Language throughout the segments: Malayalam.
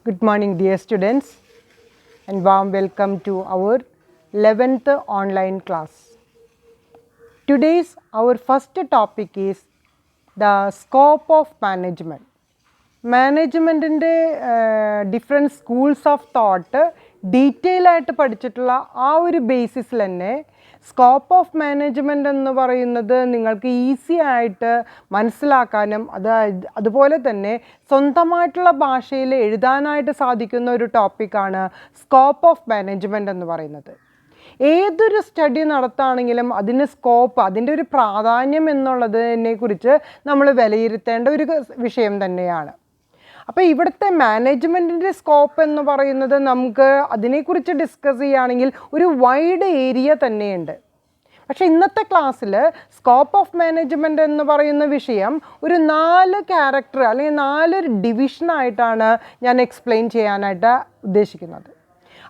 Good morning, dear students, and warm welcome to our 11th online class. Today's our first topic is the scope of management. മാനേജ്മെൻറ്റിൻ്റെ different schools of thought detail ആയിട്ട് പഠിച്ചിട്ടുള്ള ആ ഒരു ബേസിസിൽ തന്നെ സ്കോപ്പ് ഓഫ് മാനേജ്മെൻറ്റ് എന്ന് പറയുന്നത് നിങ്ങൾക്ക് ഈസി ആയിട്ട് മനസ്സിലാക്കാനും അതുപോലെ തന്നെ സ്വന്തമായിട്ടുള്ള ഭാഷയിൽ എഴുതാനായിട്ട് സാധിക്കുന്ന ഒരു ടോപ്പിക്കാണ് സ്കോപ്പ് ഓഫ് മാനേജ്മെൻറ്റ് എന്ന് പറയുന്നത്. ഏതൊരു സ്റ്റഡി നടത്തുകയാണെങ്കിലും അതിന് സ്കോപ്പ്, അതിൻ്റെ ഒരു പ്രാധാന്യം എന്നുള്ളതിനെക്കുറിച്ച് നമ്മൾ വിലയിരുത്തേണ്ട ഒരു വിഷയം തന്നെയാണ്. അപ്പോൾ ഇവിടുത്തെ മാനേജ്മെൻറ്റിൻ്റെ സ്കോപ്പ് എന്ന് പറയുന്നത് നമുക്ക് അതിനെക്കുറിച്ച് ഡിസ്കസ് ചെയ്യുകയാണെങ്കിൽ ഒരു വൈഡ് ഏരിയ തന്നെയുണ്ട്. പക്ഷേ ഇന്നത്തെ ക്ലാസ്സിൽ സ്കോപ്പ് ഓഫ് മാനേജ്മെൻറ്റ് എന്ന് പറയുന്ന വിഷയം ഒരു 4 ക്യാരക്ടർ അല്ലെങ്കിൽ 4 ഡിവിഷനായിട്ടാണ് ഞാൻ എക്സ്പ്ലെയിൻ ചെയ്യാനായിട്ട് ഉദ്ദേശിക്കുന്നത്.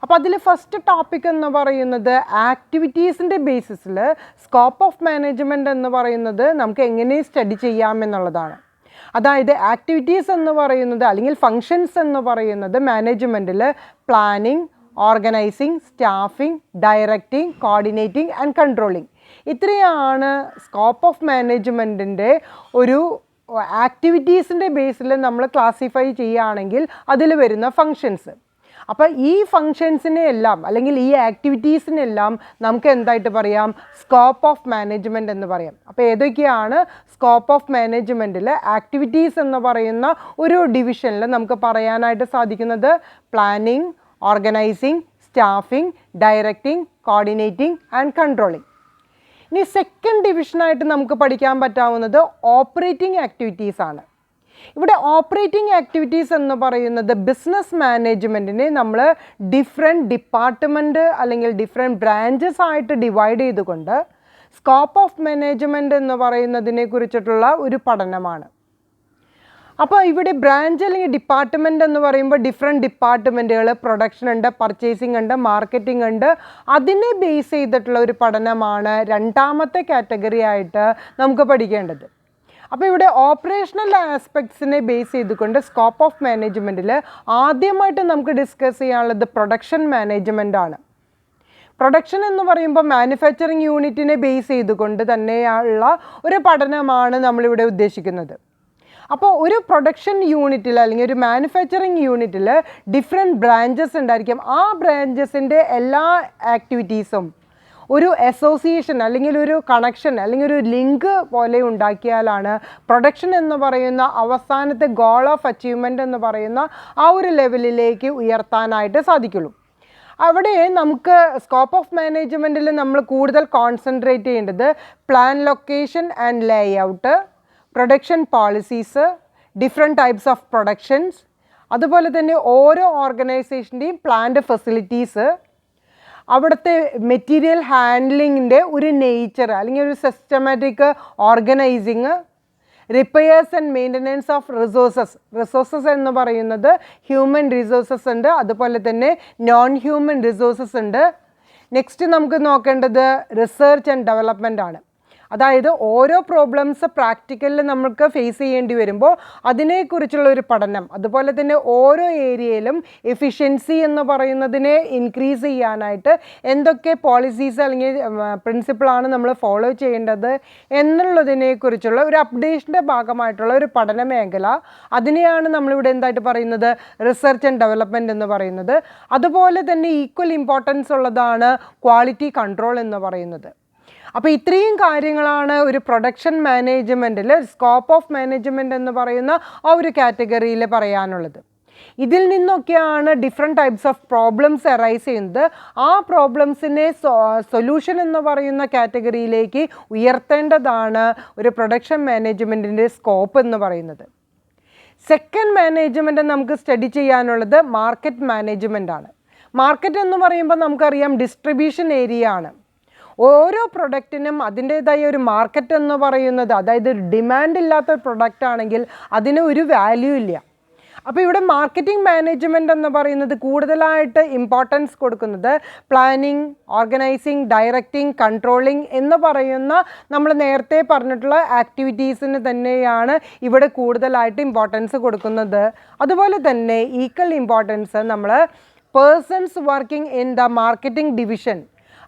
അപ്പോൾ അതിൽ ഫസ്റ്റ് ടോപ്പിക് എന്ന് പറയുന്നത് ആക്ടിവിറ്റീസിൻ്റെ ബേസിസിൽ സ്കോപ്പ് ഓഫ് മാനേജ്മെൻറ്റ് എന്ന് പറയുന്നത് നമുക്ക് എങ്ങനെ സ്റ്റഡി ചെയ്യാമെന്നുള്ളതാണ്. അതായത് ആക്ടിവിറ്റീസ് എന്ന് പറയുന്നത് അല്ലെങ്കിൽ ഫങ്ഷൻസ് എന്ന് പറയുന്നത് മാനേജ്മെൻറ്റിൽ planning, organising, staffing, directing, coordinating and controlling, ഇത്രയാണ് സ്കോപ്പ് ഓഫ് മാനേജ്മെൻറ്റിൻ്റെ ഒരു ആക്ടിവിറ്റീസിൻ്റെ ബേസിൽ നമ്മൾ ക്ലാസിഫൈ ചെയ്യുകയാണെങ്കിൽ അതിൽ വരുന്ന ഫങ്ഷൻസ്. അപ്പോൾ ഈ ഫങ്ഷൻസിനെ എല്ലാം അല്ലെങ്കിൽ ഈ ആക്ടിവിറ്റീസിനെല്ലാം നമുക്ക് എന്തായിട്ട് പറയാം? സ്കോപ്പ് ഓഫ് മാനേജ്മെൻറ്റ് എന്ന് പറയാം. അപ്പോൾ ഏതൊക്കെയാണ് സ്കോപ്പ് ഓഫ് മാനേജ്മെൻറ്റിൽ ആക്ടിവിറ്റീസ് എന്ന് പറയുന്ന ഒരു ഡിവിഷനിൽ നമുക്ക് പറയാനായിട്ട് സാധിക്കുന്നത്? Planning, organising, staffing, directing, coordinating and controlling. ഇനി സെക്കൻഡ് ഡിവിഷനായിട്ട് നമുക്ക് പഠിക്കാൻ പറ്റാവുന്നത് ഓപ്പറേറ്റിംഗ് ആക്ടിവിറ്റീസ് ആണ്. ഇവിടെ ഓപ്പറേറ്റിംഗ് ആക്ടിവിറ്റീസ് എന്ന് പറയുന്നത് ബിസിനസ് മാനേജ്മെൻറ്റിനെ നമ്മൾ ഡിഫറെൻറ്റ് ഡിപ്പാർട്ട്മെൻറ്റ് അല്ലെങ്കിൽ ഡിഫറെൻറ്റ് ബ്രാഞ്ചസ് ആയിട്ട് ഡിവൈഡ് ചെയ്തുകൊണ്ട് സ്കോപ്പ് ഓഫ് മാനേജ്മെൻറ്റ് എന്ന് പറയുന്നതിനെ കുറിച്ചിട്ടുള്ള ഒരു പഠനമാണ്. അപ്പോൾ ഇവിടെ ബ്രാഞ്ച് അല്ലെങ്കിൽ ഡിപ്പാർട്ട്മെൻറ്റ് എന്ന് പറയുമ്പോൾ ഡിഫറെൻറ്റ് ഡിപ്പാർട്ട്മെൻറ്റുകൾ, പ്രൊഡക്ഷൻ ഉണ്ട്, പർച്ചേസിംഗ് ഉണ്ട്, മാർക്കറ്റിംഗ് ഉണ്ട്, അതിനെ ബേസ് ചെയ്തിട്ടുള്ള ഒരു പഠനമാണ് രണ്ടാമത്തെ കാറ്റഗറി ആയിട്ട് നമുക്ക് പഠിക്കേണ്ടത്. അപ്പോൾ ഇവിടെ ഓപ്പറേഷണൽ ആസ്പെക്ട്സിനെ ബേസ് ചെയ്തുകൊണ്ട് സ്കോപ്പ് ഓഫ് മാനേജ്മെൻറ്റിൽ ആദ്യമായിട്ട് നമുക്ക് ഡിസ്കസ് ചെയ്യാനുള്ളത് പ്രൊഡക്ഷൻ മാനേജ്മെൻ്റ് ആണ്. പ്രൊഡക്ഷൻ എന്ന് പറയുമ്പോൾ മാനുഫാക്ചറിങ് യൂണിറ്റിനെ ബേസ് ചെയ്തുകൊണ്ട് തന്നെയുള്ള ഒരു പഠനമാണ് നമ്മളിവിടെ ഉദ്ദേശിക്കുന്നത്. അപ്പോൾ ഒരു പ്രൊഡക്ഷൻ യൂണിറ്റിൽ അല്ലെങ്കിൽ ഒരു മാനുഫാക്ചറിങ് യൂണിറ്റിൽ ഡിഫറെൻറ്റ് ബ്രാഞ്ചസ് ഉണ്ടായിരിക്കും. ആ ബ്രാഞ്ചസിൻ്റെ എല്ലാ ആക്ടിവിറ്റീസും ഒരു അസോസിയേഷൻ അല്ലെങ്കിൽ ഒരു കണക്ഷൻ അല്ലെങ്കിൽ ഒരു ലിങ്ക് പോലെ ഉണ്ടാക്കിയാലാണ് പ്രൊഡക്ഷൻ എന്ന് പറയുന്ന അവസാനത്തെ ഗോൾ ഓഫ് അച്ചീവ്മെൻറ്റ് എന്ന് പറയുന്ന ആ ഒരു ലെവലിലേക്ക് ഉയർത്താനായിട്ട് സാധിക്കുള്ളൂ. അവിടെ നമുക്ക് സ്കോപ്പ് ഓഫ് മാനേജ്മെൻറ്റിൽ നമ്മൾ കൂടുതൽ കോൺസെൻട്രേറ്റ് ചെയ്യേണ്ടത് plan, location and Leh out, production policies, different types of productions, അതുപോലെ തന്നെ ഓരോ ഓർഗനൈസേഷൻ്റെയും പ്ലാന്റ് ഫെസിലിറ്റീസ്, അവിടുത്തെ മെറ്റീരിയൽ ഹാൻഡ്ലിങ്ങിൻ്റെ ഒരു നേച്ചർ അല്ലെങ്കിൽ ഒരു systematic organising, repairs and maintenance of resources എന്ന് പറയുന്നത് ഹ്യൂമൻ റിസോഴ്സസ് ഉണ്ട്, അതുപോലെ തന്നെ നോൺ ഹ്യൂമൻ റിസോഴ്സസ് ഉണ്ട്. നെക്സ്റ്റ് നമുക്ക് നോക്കേണ്ടത് റിസർച്ച് ആൻഡ് ഡെവലപ്മെൻ്റ് ആണ്. അതായത് ഓരോ പ്രോബ്ലംസ് പ്രാക്ടിക്കലിൽ നമുക്ക് ഫേസ് ചെയ്യേണ്ടി വരുമ്പോൾ അതിനെക്കുറിച്ചുള്ള ഒരു പഠനം, അതുപോലെ തന്നെ ഓരോ ഏരിയയിലും എഫിഷ്യൻസി എന്ന് പറയുന്നതിനെ ഇൻക്രീസ് ചെയ്യാനായിട്ട് എന്തൊക്കെ പോളിസീസ് അല്ലെങ്കിൽ പ്രിൻസിപ്പിളാണ് നമ്മൾ ഫോളോ ചെയ്യേണ്ടത് എന്നുള്ളതിനെക്കുറിച്ചുള്ള ഒരു അപ്ഡേഷൻ്റെ ഭാഗമായിട്ടുള്ള ഒരു പഠന മേഖല, അതിനെയാണ് നമ്മളിവിടെ എന്തായിട്ട് പറയുന്നത്? റിസർച്ച് ആൻഡ് ഡെവലപ്മെൻറ്റ് എന്ന് പറയുന്നത്. അതുപോലെ തന്നെ ഈക്വൽ ഇമ്പോർട്ടൻസ് ഉള്ളതാണ് ക്വാളിറ്റി കൺട്രോൾ എന്ന് പറയുന്നത്. അപ്പോൾ ഇത്രയും കാര്യങ്ങളാണ് ഒരു പ്രൊഡക്ഷൻ മാനേജ്മെൻറ്റിൽ സ്കോപ്പ് ഓഫ് മാനേജ്മെൻറ്റ് എന്ന് പറയുന്ന ആ ഒരു കാറ്റഗറിയിൽ പറയാനുള്ളത്. ഇതിൽ നിന്നൊക്കെയാണ് different types of problems arise ചെയ്യുന്നത്. ആ പ്രോബ്ലംസിനെ സൊല്യൂഷൻ എന്ന് പറയുന്ന കാറ്റഗറിയിലേക്ക് ഉയർത്തേണ്ടതാണ് ഒരു പ്രൊഡക്ഷൻ മാനേജ്മെൻറ്റിൻ്റെ സ്കോപ്പ് എന്ന് പറയുന്നത്. സെക്കൻഡ് മാനേജ്മെൻറ്റ് നമുക്ക് സ്റ്റഡി ചെയ്യാനുള്ളത് മാർക്കറ്റ് മാനേജ്മെൻ്റ് ആണ്. മാർക്കറ്റ് എന്ന് പറയുമ്പോൾ നമുക്കറിയാം ഡിസ്ട്രിബ്യൂഷൻ ഏരിയ ആണ്. ഓരോ പ്രൊഡക്റ്റിനും അതിൻ്റേതായ ഒരു മാർക്കറ്റ് എന്ന് പറയുന്നത്, അതായത് ഡിമാൻഡ് ഇല്ലാത്ത പ്രൊഡക്റ്റ് ആണെങ്കിൽ അതിന് ഒരു വാല്യൂ ഇല്ല. അപ്പോൾ ഇവിടെ മാർക്കറ്റിംഗ് മാനേജ്മെൻറ്റ് എന്ന് പറയുന്നത് കൂടുതലായിട്ട് ഇമ്പോർട്ടൻസ് കൊടുക്കുന്നത് പ്ലാനിങ്, ഓർഗനൈസിങ്, ഡയറക്റ്റിംഗ്, കൺട്രോളിംഗ് എന്ന് പറയുന്ന നമ്മൾ നേരത്തെ പറഞ്ഞിട്ടുള്ള ആക്ടിവിറ്റീസിന് തന്നെയാണ് ഇവിടെ കൂടുതലായിട്ട് ഇമ്പോർട്ടൻസ് കൊടുക്കുന്നത്. അതുപോലെ തന്നെ ഈക്വൽ ഇമ്പോർട്ടൻസ് നമ്മൾ persons working in the marketing division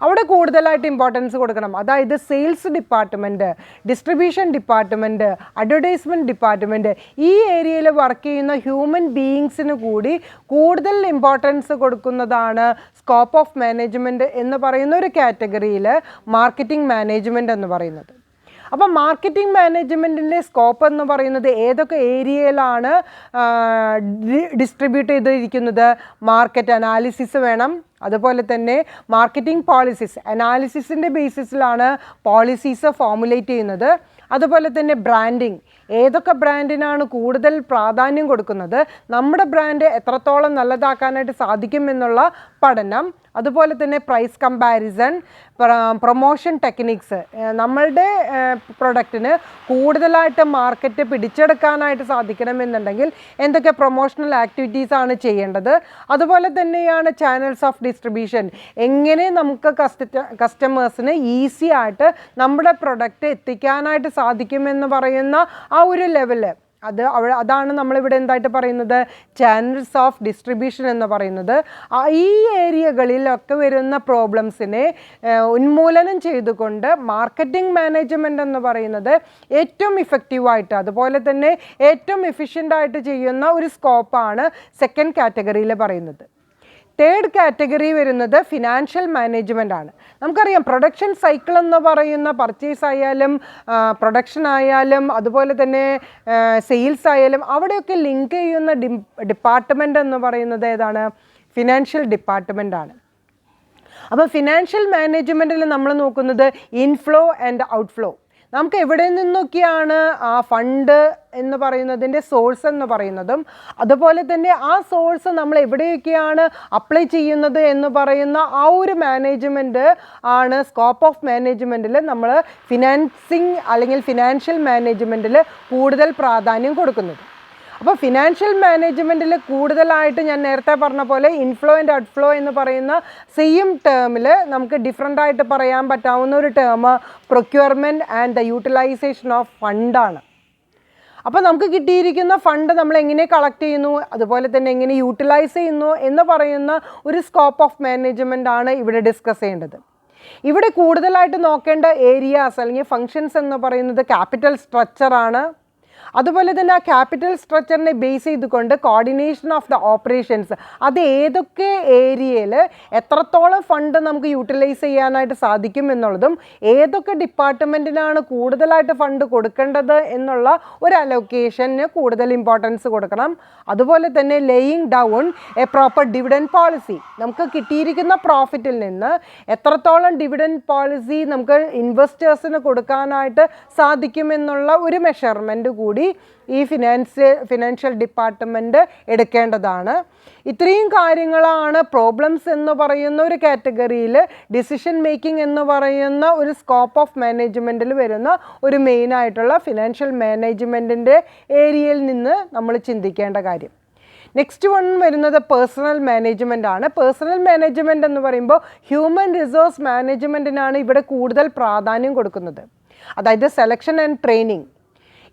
അവിടെ കൂടുതലായിട്ട് ഇമ്പോർട്ടൻസ് കൊടുക്കണം. അതായത് sales department, distribution department, advertisement department, ഈ ഏരിയയിൽ വർക്ക് ചെയ്യുന്ന ഹ്യൂമൻ ബീയിങ്സിന് കൂടി കൂടുതൽ ഇമ്പോർട്ടൻസ് കൊടുക്കുന്നതാണ് സ്കോപ്പ് ഓഫ് മാനേജ്മെൻറ്റ് എന്ന് പറയുന്ന ഒരു കാറ്റഗറിയിൽ മാർക്കറ്റിംഗ് മാനേജ്മെൻറ്റ് എന്ന് പറയുന്നത്. അപ്പോൾ മാർക്കറ്റിംഗ് മാനേജ്മെൻറ്റിൻ്റെ സ്കോപ്പ് എന്ന് പറയുന്നത് ഏതൊക്കെ ഏരിയയിലാണ് ഡിസ്ട്രിബ്യൂട്ട് ചെയ്തിരിക്കുന്നത്? മാർക്കറ്റ് അനാലിസിസ് വേണം, അതുപോലെ തന്നെ മാർക്കറ്റിംഗ് പോളിസീസ്, അനാലിസിസിൻ്റെ ബേസിസിലാണ് പോളിസീസ് ഫോർമുലേറ്റ് ചെയ്യുന്നത്. അതുപോലെ തന്നെ ബ്രാൻഡിങ്, ഏതൊക്കെ ബ്രാൻഡിനാണ് കൂടുതൽ പ്രാധാന്യം കൊടുക്കുന്നത്, നമ്മുടെ ബ്രാൻഡ് എത്രത്തോളം നല്ലതാക്കാനായിട്ട് സാധിക്കുമെന്നുള്ള പഠനം. അതുപോലെ തന്നെ പ്രൈസ് കമ്പാരിസൺ, പ്രൊമോഷൻ ടെക്നിക്സ്, നമ്മളുടെ പ്രൊഡക്റ്റിന് കൂടുതലായിട്ട് മാർക്കറ്റ് പിടിച്ചെടുക്കാനായിട്ട് സാധിക്കണമെന്നുണ്ടെങ്കിൽ എന്തൊക്കെ പ്രൊമോഷണൽ ആക്ടിവിറ്റീസാണ് ചെയ്യേണ്ടത്. അതുപോലെ തന്നെയാണ് ചാനൽസ് ഓഫ് ഡിസ്ട്രിബ്യൂഷൻ, എങ്ങനെ നമുക്ക് കസ്റ്റമേഴ്സിന് ഈസി ആയിട്ട് നമ്മുടെ പ്രൊഡക്റ്റ് എത്തിക്കാനായിട്ട് സാധിക്കുമെന്ന് പറയുന്ന ആ ഒരു ലെവല്, അതാണ് നമ്മളിവിടെ എന്തായിട്ട് പറയുന്നത്, ചാനൽസ് ഓഫ് ഡിസ്ട്രിബ്യൂഷൻ എന്ന് പറയുന്നത്. ഈ ഏരിയകളിലൊക്കെ വരുന്ന പ്രോബ്ലംസിനെ ഉന്മൂലനം ചെയ്തുകൊണ്ട് മാർക്കറ്റിംഗ് മാനേജ്മെൻറ്റ് എന്ന് പറയുന്നത് ഏറ്റവും ഇഫക്റ്റീവായിട്ട് അതുപോലെ തന്നെ ഏറ്റവും എഫിഷ്യൻ്റായിട്ട് ചെയ്യുന്ന ഒരു സ്കോപ്പാണ് സെക്കൻഡ് കാറ്റഗറിയിൽ പറയുന്നത്. തേർഡ് കാറ്റഗറി വരുന്നത് ഫിനാൻഷ്യൽ മാനേജ്മെൻ്റ് ആണ്. നമുക്കറിയാം പ്രൊഡക്ഷൻ സൈക്കിൾ എന്ന് പറയുന്ന പർച്ചേസ് ആയാലും പ്രൊഡക്ഷൻ ആയാലും അതുപോലെ തന്നെ സെയിൽസ് ആയാലും അവിടെയൊക്കെ ലിങ്ക് ചെയ്യുന്ന ഡിപ്പാർട്ട്മെൻ്റ് എന്ന് പറയുന്നത് ഏതാണ്? ഫിനാൻഷ്യൽ ഡിപ്പാർട്ട്മെൻ്റ് ആണ്. അപ്പോൾ ഫിനാൻഷ്യൽ മാനേജ്മെൻറ്റിൽ നമ്മൾ നോക്കുന്നത് ഇൻഫ്ലോ ആൻഡ് ഔട്ട്ഫ്ലോ, നമുക്ക് എവിടെ നിന്നൊക്കെയാണ് ആ ഫണ്ട് എന്ന് പറയുന്നതിൻ്റെ സോഴ്സ് എന്ന് പറയുന്നതും അതുപോലെ തന്നെ ആ സോഴ്സ് നമ്മൾ എവിടെയൊക്കെയാണ് അപ്ലൈ ചെയ്യുന്നത് എന്ന് പറയുന്ന ആ ഒരു മാനേജ്മെൻറ്റ് ആണ് സ്കോപ്പ് ഓഫ് മാനേജ്മെൻറ്റിൽ നമ്മൾ ഫിനാൻസിങ് അല്ലെങ്കിൽ ഫിനാൻഷ്യൽ മാനേജ്മെൻറ്റിൽ കൂടുതൽ പ്രാധാന്യം കൊടുക്കുന്നത്. അപ്പോൾ ഫിനാൻഷ്യൽ മാനേജ്മെൻറ്റിൽ കൂടുതലായിട്ട് ഞാൻ നേരത്തെ പറഞ്ഞ പോലെ ഇൻഫ്ലോ ആൻഡ് ഔട്ട്ഫ്ലോ എന്ന് പറയുന്ന സെയിം ടേമിൽ നമുക്ക് ഡിഫറെൻ്റ് ആയിട്ട് പറയാൻ പറ്റാവുന്ന ഒരു term procurement and the utilisation of ഫണ്ടാണ്. അപ്പോൾ നമുക്ക് കിട്ടിയിരിക്കുന്ന ഫണ്ട് നമ്മൾ എങ്ങനെ കളക്ട് ചെയ്യുന്നു, അതുപോലെ തന്നെ എങ്ങനെ യൂട്ടിലൈസ് ചെയ്യുന്നു എന്ന് പറയുന്ന ഒരു സ്കോപ്പ് ഓഫ് മാനേജ്മെൻ്റ് ആണ് ഇവിടെ ഡിസ്കസ് ചെയ്യേണ്ടത്. ഇവിടെ കൂടുതലായിട്ട് നോക്കേണ്ട ഏരിയാസ് അല്ലെങ്കിൽ ഫങ്ഷൻസ് എന്ന് പറയുന്നത് ക്യാപിറ്റൽ സ്ട്രക്ചറാണ്. അതുപോലെ തന്നെ ആ ക്യാപിറ്റൽ സ്ട്രക്ചറിനെ ബേസ് ചെയ്തുകൊണ്ട് കോർഡിനേഷൻ ഓഫ് ദ ഓപ്പറേഷൻസ്, അത് ഏതൊക്കെ ഏരിയയിൽ എത്രത്തോളം ഫണ്ട് നമുക്ക് യൂട്ടിലൈസ് ചെയ്യാനായിട്ട് സാധിക്കും എന്നുള്ളതും ഏതൊക്കെ ഡിപ്പാർട്ട്മെൻറ്റിനാണ് കൂടുതലായിട്ട് ഫണ്ട് കൊടുക്കേണ്ടത് എന്നുള്ള ഒരു അലൊക്കേഷന് കൂടുതൽ ഇമ്പോർട്ടൻസ് കൊടുക്കണം. അതുപോലെ തന്നെ laying down A proper dividend policy, നമുക്ക് കിട്ടിയിരിക്കുന്ന പ്രോഫിറ്റിൽ നിന്ന് എത്രത്തോളം ഡിവിഡൻഡ് പോളിസി നമുക്ക് ഇൻവെസ്റ്റേഴ്സിന് കൊടുക്കാനായിട്ട് സാധിക്കുമെന്നുള്ള ഒരു മെഷർമെൻറ്റ് കൂടി ഈ ഫിനാൻഷ്യൽ ഡിപ്പാർട്ട്മെൻറ്റ് എടുക്കേണ്ടതാണ്. ഇത്രയും കാര്യങ്ങളാണ് പ്രോബ്ലംസ് എന്ന് പറയുന്ന ഒരു കാറ്റഗറിയിൽ ഡിസിഷൻ മേക്കിംഗ് എന്ന് പറയുന്ന ഒരു സ്കോപ്പ് ഓഫ് മാനേജ്മെൻറ്റിൽ വരുന്ന ഒരു മെയിനായിട്ടുള്ള ഫിനാൻഷ്യൽ മാനേജ്മെൻറ്റിൻ്റെ ഏരിയയിൽ നിന്ന് നമ്മൾ ചിന്തിക്കേണ്ട കാര്യം. നെക്സ്റ്റ് വൺ വരുന്നത് പേഴ്സണൽ മാനേജ്മെൻ്റ് ആണ്. പേഴ്സണൽ മാനേജ്മെൻറ്റ് എന്ന് പറയുമ്പോൾ ഹ്യൂമൻ റിസോഴ്സ് മാനേജ്മെൻറ്റിനാണ് ഇവിടെ കൂടുതൽ പ്രാധാന്യം കൊടുക്കുന്നത്. അതായത് സെലക്ഷൻ ആൻഡ് ട്രെയിനിങ്,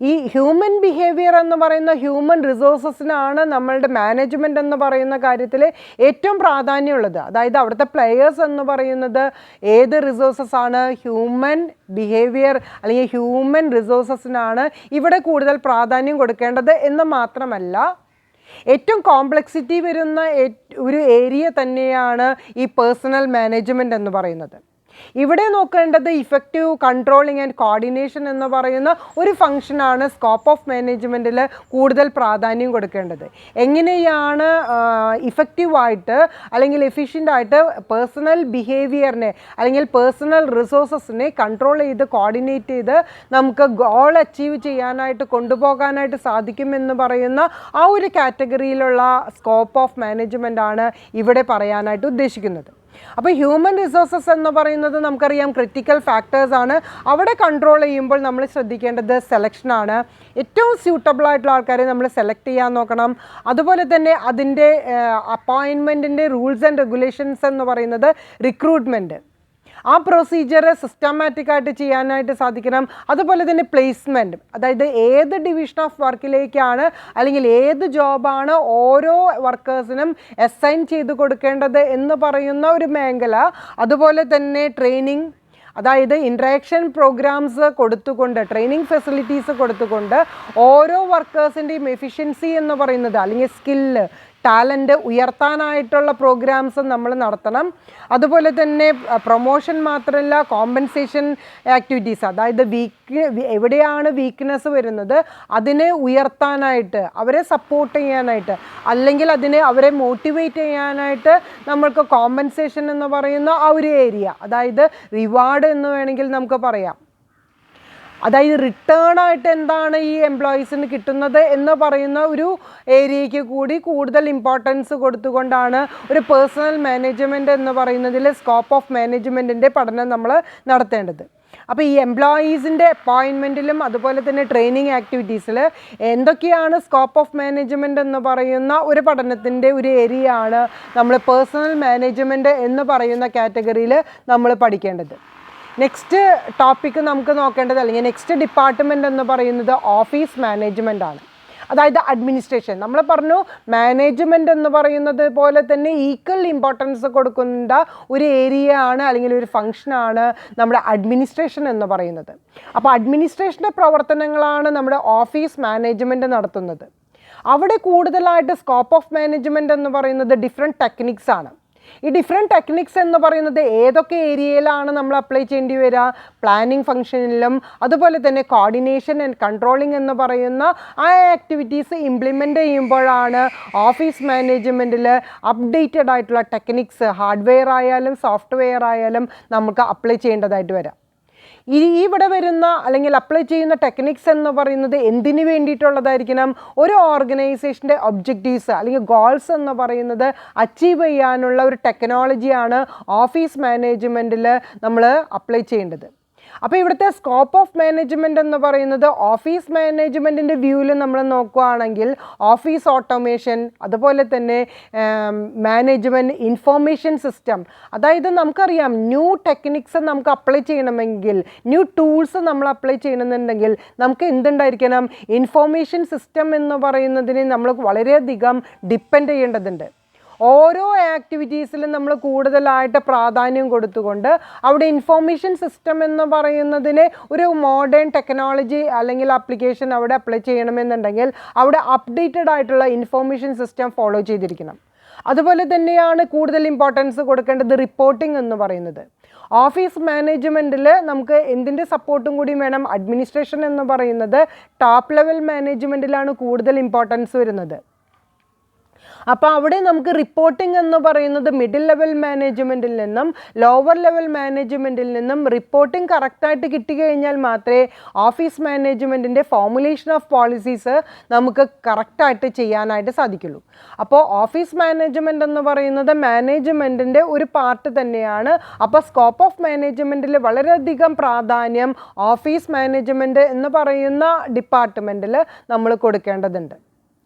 ഈ ഹ്യൂമൻ ബിഹേവിയർ എന്ന് പറയുന്ന ഹ്യൂമൻ റിസോഴ്സസിനാണ് നമ്മളുടെ മാനേജ്മെൻറ്റ് എന്ന് പറയുന്ന കാര്യത്തിൽ ഏറ്റവും പ്രാധാന്യമുള്ളത്. അതായത് അവിടുത്തെ പ്ലെയേഴ്സ് എന്ന് പറയുന്നത് ഏത് റിസോഴ്സസ് ആണ്? ഹ്യൂമൻ ബിഹേവിയർ അല്ലെങ്കിൽ ഹ്യൂമൻ റിസോഴ്സസിനാണ് ഇവിടെ കൂടുതൽ പ്രാധാന്യം കൊടുക്കേണ്ടത് എന്ന് മാത്രമല്ല ഏറ്റവും കോംപ്ലക്സിറ്റി വരുന്ന ഒരു ഏരിയ തന്നെയാണ് ഈ പേഴ്സണൽ മാനേജ്മെൻറ്റ് എന്ന് പറയുന്നത്. ഇവിടെ നോക്കേണ്ടത് ഇഫക്റ്റീവ് കൺട്രോളിങ് ആൻഡ് കോർഡിനേഷൻ എന്ന് പറയുന്ന ഒരു ഫംഗ്ഷനാണ് സ്കോപ്പ് ഓഫ് മാനേജ്മെൻറ്റിൽ കൂടുതൽ പ്രാധാന്യം കൊടുക്കേണ്ടത്. എങ്ങനെയാണ് ഇഫക്റ്റീവായിട്ട് അല്ലെങ്കിൽ എഫിഷ്യൻ്റായിട്ട് പേഴ്സണൽ ബിഹേവിയറിനെ അല്ലെങ്കിൽ പേഴ്സണൽ റിസോഴ്സസിനെ കൺട്രോൾ ചെയ്ത് കോർഡിനേറ്റ് ചെയ്ത് നമുക്ക് ഗോൾ അച്ചീവ് ചെയ്യാനായിട്ട് കൊണ്ടുപോകാനായിട്ട് സാധിക്കുമെന്ന് പറയുന്ന ആ ഒരു കാറ്റഗറിയിലുള്ള സ്കോപ്പ് ഓഫ് മാനേജ്മെൻ്റ് ആണ് ഇവിടെ പറയാനായിട്ട് ഉദ്ദേശിക്കുന്നത്. അപ്പോൾ ഹ്യൂമൻ റിസോഴ്സസ് എന്ന് പറയുന്നത് നമുക്കറിയാം ക്രിട്ടിക്കൽ ഫാക്ടേഴ്സാണ്. അവിടെ കൺട്രോൾ ചെയ്യുമ്പോൾ നമ്മൾ ശ്രദ്ധിക്കേണ്ടത് സെലക്ഷനാണ്. ഏറ്റവും സ്യൂട്ടബിൾ ആയിട്ടുള്ള ആൾക്കാരെ നമ്മൾ സെലക്ട് ചെയ്യാൻ നോക്കണം. അതുപോലെ തന്നെ അതിൻ്റെ അപ്പോയിൻമെൻറ്റിൻ്റെ റൂൾസ് ആൻഡ് റെഗുലേഷൻസ് എന്ന് പറയുന്നത് റിക്രൂട്ട്മെൻറ്റ്, ആ പ്രൊസീജിയർ സിസ്റ്റമാറ്റിക് ആയിട്ട് ചെയ്യാനായിട്ട് സാധിക്കണം. അതുപോലെ തന്നെ പ്ലേസ്മെൻറ്റ്, അതായത് ഏത് ഡിവിഷൻ ഓഫ് വർക്കിലേക്കാണ് അല്ലെങ്കിൽ ഏത് ജോബാണ് ഓരോ വർക്കേഴ്സിനും അസൈൻ ചെയ്ത് കൊടുക്കേണ്ടത് എന്ന് പറയുന്ന ഒരു മേഖല. അതുപോലെ തന്നെ ട്രെയിനിങ്, അതായത് ഇൻട്രാക്ഷൻ പ്രോഗ്രാംസ് കൊടുത്തുകൊണ്ട്, ട്രെയിനിങ് ഫെസിലിറ്റീസ് കൊടുത്തുകൊണ്ട് ഓരോ വർക്കേഴ്സിൻ്റെയും എഫിഷ്യൻസി എന്ന് പറയുന്നത് അല്ലെങ്കിൽ സ്കില്ല്, ടാലൻറ്റ് ഉയർത്താനായിട്ടുള്ള പ്രോഗ്രാംസ് നമ്മൾ നടത്തണം. അതുപോലെ തന്നെ പ്രൊമോഷൻ മാത്രമല്ല, കോമ്പൻസേഷൻ ആക്ടിവിറ്റീസ്, അതായത് എവിടെയാണ് വീക്ക്നെസ് വരുന്നത് അതിനെ ഉയർത്താനായിട്ട്, അവരെ സപ്പോർട്ട് ചെയ്യാനായിട്ട്, അല്ലെങ്കിൽ അവരെ മോട്ടിവേറ്റ് ചെയ്യാനായിട്ട് നമ്മൾക്ക് കോമ്പൻസേഷൻ എന്ന് പറയുന്ന ആ ഒരു ഏരിയ, അതായത് റിവാർഡ് എന്ന് വേണമെങ്കിൽ നമുക്ക് പറയാം. അതായത് റിട്ടേൺ ആയിട്ട് എന്താണ് ഈ എംപ്ലോയീസിന് കിട്ടുന്നത് എന്ന് പറയുന്ന ഒരു ഏരിയയ്ക്ക് കൂടി കൂടുതൽ ഇമ്പോർട്ടൻസ് കൊടുത്തുകൊണ്ടാണ് ഒരു പേഴ്സണൽ മാനേജ്മെൻറ്റ് എന്ന് പറയുന്നതിൽ സ്കോപ്പ് ഓഫ് മാനേജ്മെൻറ്റിൻ്റെ പഠനം നമ്മൾ നടത്തേണ്ടത്. അപ്പോൾ ഈ എംപ്ലോയീസിൻ്റെ അപ്പോയിൻമെൻറ്റിലും അതുപോലെ തന്നെ ട്രെയിനിങ് ആക്ടിവിറ്റീസിൽ എന്തൊക്കെയാണ് സ്കോപ്പ് ഓഫ് മാനേജ്മെൻറ്റ് എന്ന് പറയുന്ന ഒരു പഠനത്തിൻ്റെ ഒരു ഏരിയ ആണ് നമ്മൾ പേഴ്സണൽ മാനേജ്മെൻറ്റ് എന്ന് പറയുന്ന കാറ്റഗറിയിൽ നമ്മൾ പഠിക്കേണ്ടത്. നെക്സ്റ്റ് ടോപ്പിക്ക് നമുക്ക് നോക്കേണ്ടത്, അല്ലെങ്കിൽ നെക്സ്റ്റ് ഡിപ്പാർട്ട്മെൻറ്റ് എന്ന് പറയുന്നത് ഓഫീസ് മാനേജ്മെൻ്റ് ആണ്. അതായത് അഡ്മിനിസ്ട്രേഷൻ. നമ്മൾ പറഞ്ഞു മാനേജ്മെൻറ്റ് എന്ന് പറയുന്നത് പോലെ തന്നെ ഈക്വൽ ഇമ്പോർട്ടൻസ് കൊടുക്കേണ്ട ഒരു ഏരിയ ആണ് അല്ലെങ്കിൽ ഒരു ഫങ്ഷനാണ് നമ്മുടെ അഡ്മിനിസ്ട്രേഷൻ എന്ന് പറയുന്നത്. അപ്പോൾ അഡ്മിനിസ്ട്രേഷൻ്റെ പ്രവർത്തനങ്ങളാണ് നമ്മുടെ ഓഫീസ് മാനേജ്മെൻറ്റ് നടത്തുന്നത്. അവിടെ കൂടുതലായിട്ട് സ്കോപ്പ് ഓഫ് മാനേജ്മെൻറ്റ് എന്ന് പറയുന്നത് ഡിഫറെൻറ്റ് ടെക്നിക്സ് ആണ്. ഈ ഡിഫറെൻറ്റ് ടെക്നിക്സ് എന്ന് പറയുന്നത് ഏതൊക്കെ ഏരിയയിലാണ് നമ്മൾ അപ്ലൈ ചെയ്യേണ്ടി വരിക? പ്ലാനിങ് ഫംഗ്ഷനിലും അതുപോലെ തന്നെ കോർഡിനേഷൻ ആൻഡ് കൺട്രോളിങ് എന്ന് പറയുന്ന ആ ആക്ടിവിറ്റീസ് ഇംപ്ലിമെൻ്റ് ചെയ്യുമ്പോഴാണ് ഓഫീസ് മാനേജ്മെൻറ്റിൽ അപ്ഡേറ്റഡ് ആയിട്ടുള്ള ടെക്നിക്സ്, ഹാർഡ്വെയർ ആയാലും സോഫ്റ്റ്വെയർ ആയാലും നമുക്ക് അപ്ലൈ ചെയ്യേണ്ടതായിട്ട് വരാം. ഇവിടെ വരുന്ന അല്ലെങ്കിൽ അപ്ലൈ ചെയ്യുന്ന ടെക്നിക്സ് എന്ന് പറയുന്നത് എന്തിനു വേണ്ടിയിട്ടുള്ളതായിരിക്കണം? ഒരു ഓർഗനൈസേഷൻ്റെ ഒബ്ജക്റ്റീവ്സ് അല്ലെങ്കിൽ ഗോൾസ് എന്ന് പറയുന്നത് അച്ചീവ് ചെയ്യാനുള്ള ഒരു ടെക്നോളജിയാണ് ഓഫീസ് മാനേജ്മെൻറ്റിൽ നമ്മൾ അപ്ലൈ ചെയ്യേണ്ടത്. അപ്പോൾ ഇവിടുത്തെ സ്കോപ്പ് ഓഫ് മാനേജ്മെൻറ്റ് എന്ന് പറയുന്നത് ഓഫീസ് മാനേജ്മെൻറ്റിൻ്റെ വ്യൂവിൽ നമ്മൾ നോക്കുകയാണെങ്കിൽ ഓഫീസ് ഓട്ടോമേഷൻ, അതുപോലെ തന്നെ മാനേജ്മെൻറ്റ് ഇൻഫോർമേഷൻ സിസ്റ്റം, അതായത് നമുക്കറിയാം ന്യൂ ടെക്നിക്സ് നമുക്ക് അപ്ലൈ ചെയ്യണമെങ്കിൽ, ന്യൂ ടൂൾസ് നമ്മൾ അപ്ലൈ ചെയ്യണമെന്നുണ്ടെങ്കിൽ നമുക്ക് എന്തുണ്ടായിരിക്കണം? ഇൻഫോർമേഷൻ സിസ്റ്റം എന്ന് പറയുന്നതിന് നമ്മൾ വളരെയധികം ഡിപ്പെൻഡ് ചെയ്യേണ്ടതുണ്ട്. ഓരോ ആക്ടിവിറ്റീസിലും നമ്മൾ കൂടുതലായിട്ട് പ്രാധാന്യം കൊടുത്തുകൊണ്ട് അവിടെ ഇൻഫോർമേഷൻ സിസ്റ്റം എന്ന് പറയുന്നതിന് ഒരു മോഡേൺ ടെക്നോളജി അല്ലെങ്കിൽ ആപ്ലിക്കേഷൻ അവിടെ അപ്ലൈ ചെയ്യണമെന്നുണ്ടെങ്കിൽ അവിടെ അപ്ഡേറ്റഡ് ആയിട്ടുള്ള ഇൻഫോർമേഷൻ സിസ്റ്റം ഫോളോ ചെയ്തിരിക്കണം. അതുപോലെ തന്നെയാണ് കൂടുതൽ ഇമ്പോർട്ടൻസ് കൊടുക്കേണ്ടത് റിപ്പോർട്ടിംഗ് എന്ന് പറയുന്നത്. ഓഫീസ് മാനേജ്മെൻറ്റിൽ നമുക്ക് എന്തിൻ്റെ സപ്പോർട്ടും കൂടി വേണം? അഡ്മിനിസ്ട്രേഷൻ എന്ന് പറയുന്നത് ടോപ്പ് ലെവൽ മാനേജ്മെൻറ്റിലാണ് കൂടുതൽ ഇമ്പോർട്ടൻസ് വരുന്നത്. അപ്പോൾ അവിടെ നമുക്ക് റിപ്പോർട്ടിംഗ് എന്ന് പറയുന്നത് മിഡിൽ ലെവൽ മാനേജ്മെൻറ്റിൽ നിന്നും ലോവർ ലെവൽ മാനേജ്മെൻറ്റിൽ നിന്നും റിപ്പോർട്ടിംഗ് കറക്റ്റായിട്ട് കിട്ടിക്കഴിഞ്ഞാൽ മാത്രമേ ഓഫീസ് മാനേജ്മെൻറ്റിൻ്റെ ഫോർമുലേഷൻ ഓഫ് പോളിസീസ് നമുക്ക് കറക്റ്റായിട്ട് ചെയ്യാനായിട്ട് സാധിക്കുള്ളൂ. അപ്പോൾ ഓഫീസ് മാനേജ്മെൻറ്റ് എന്ന് പറയുന്നത് മാനേജ്മെൻറ്റിൻ്റെ ഒരു പാർട്ട് തന്നെയാണ്. അപ്പോൾ സ്കോപ്പ് ഓഫ് മാനേജ്മെൻറ്റിൽ വളരെയധികം പ്രാധാന്യം ഓഫീസ് മാനേജ്മെൻറ്റ് എന്ന് പറയുന്ന ഡിപ്പാർട്ട്മെൻറ്റിൽ നമ്മൾ കൊടുക്കേണ്ടതുണ്ട്.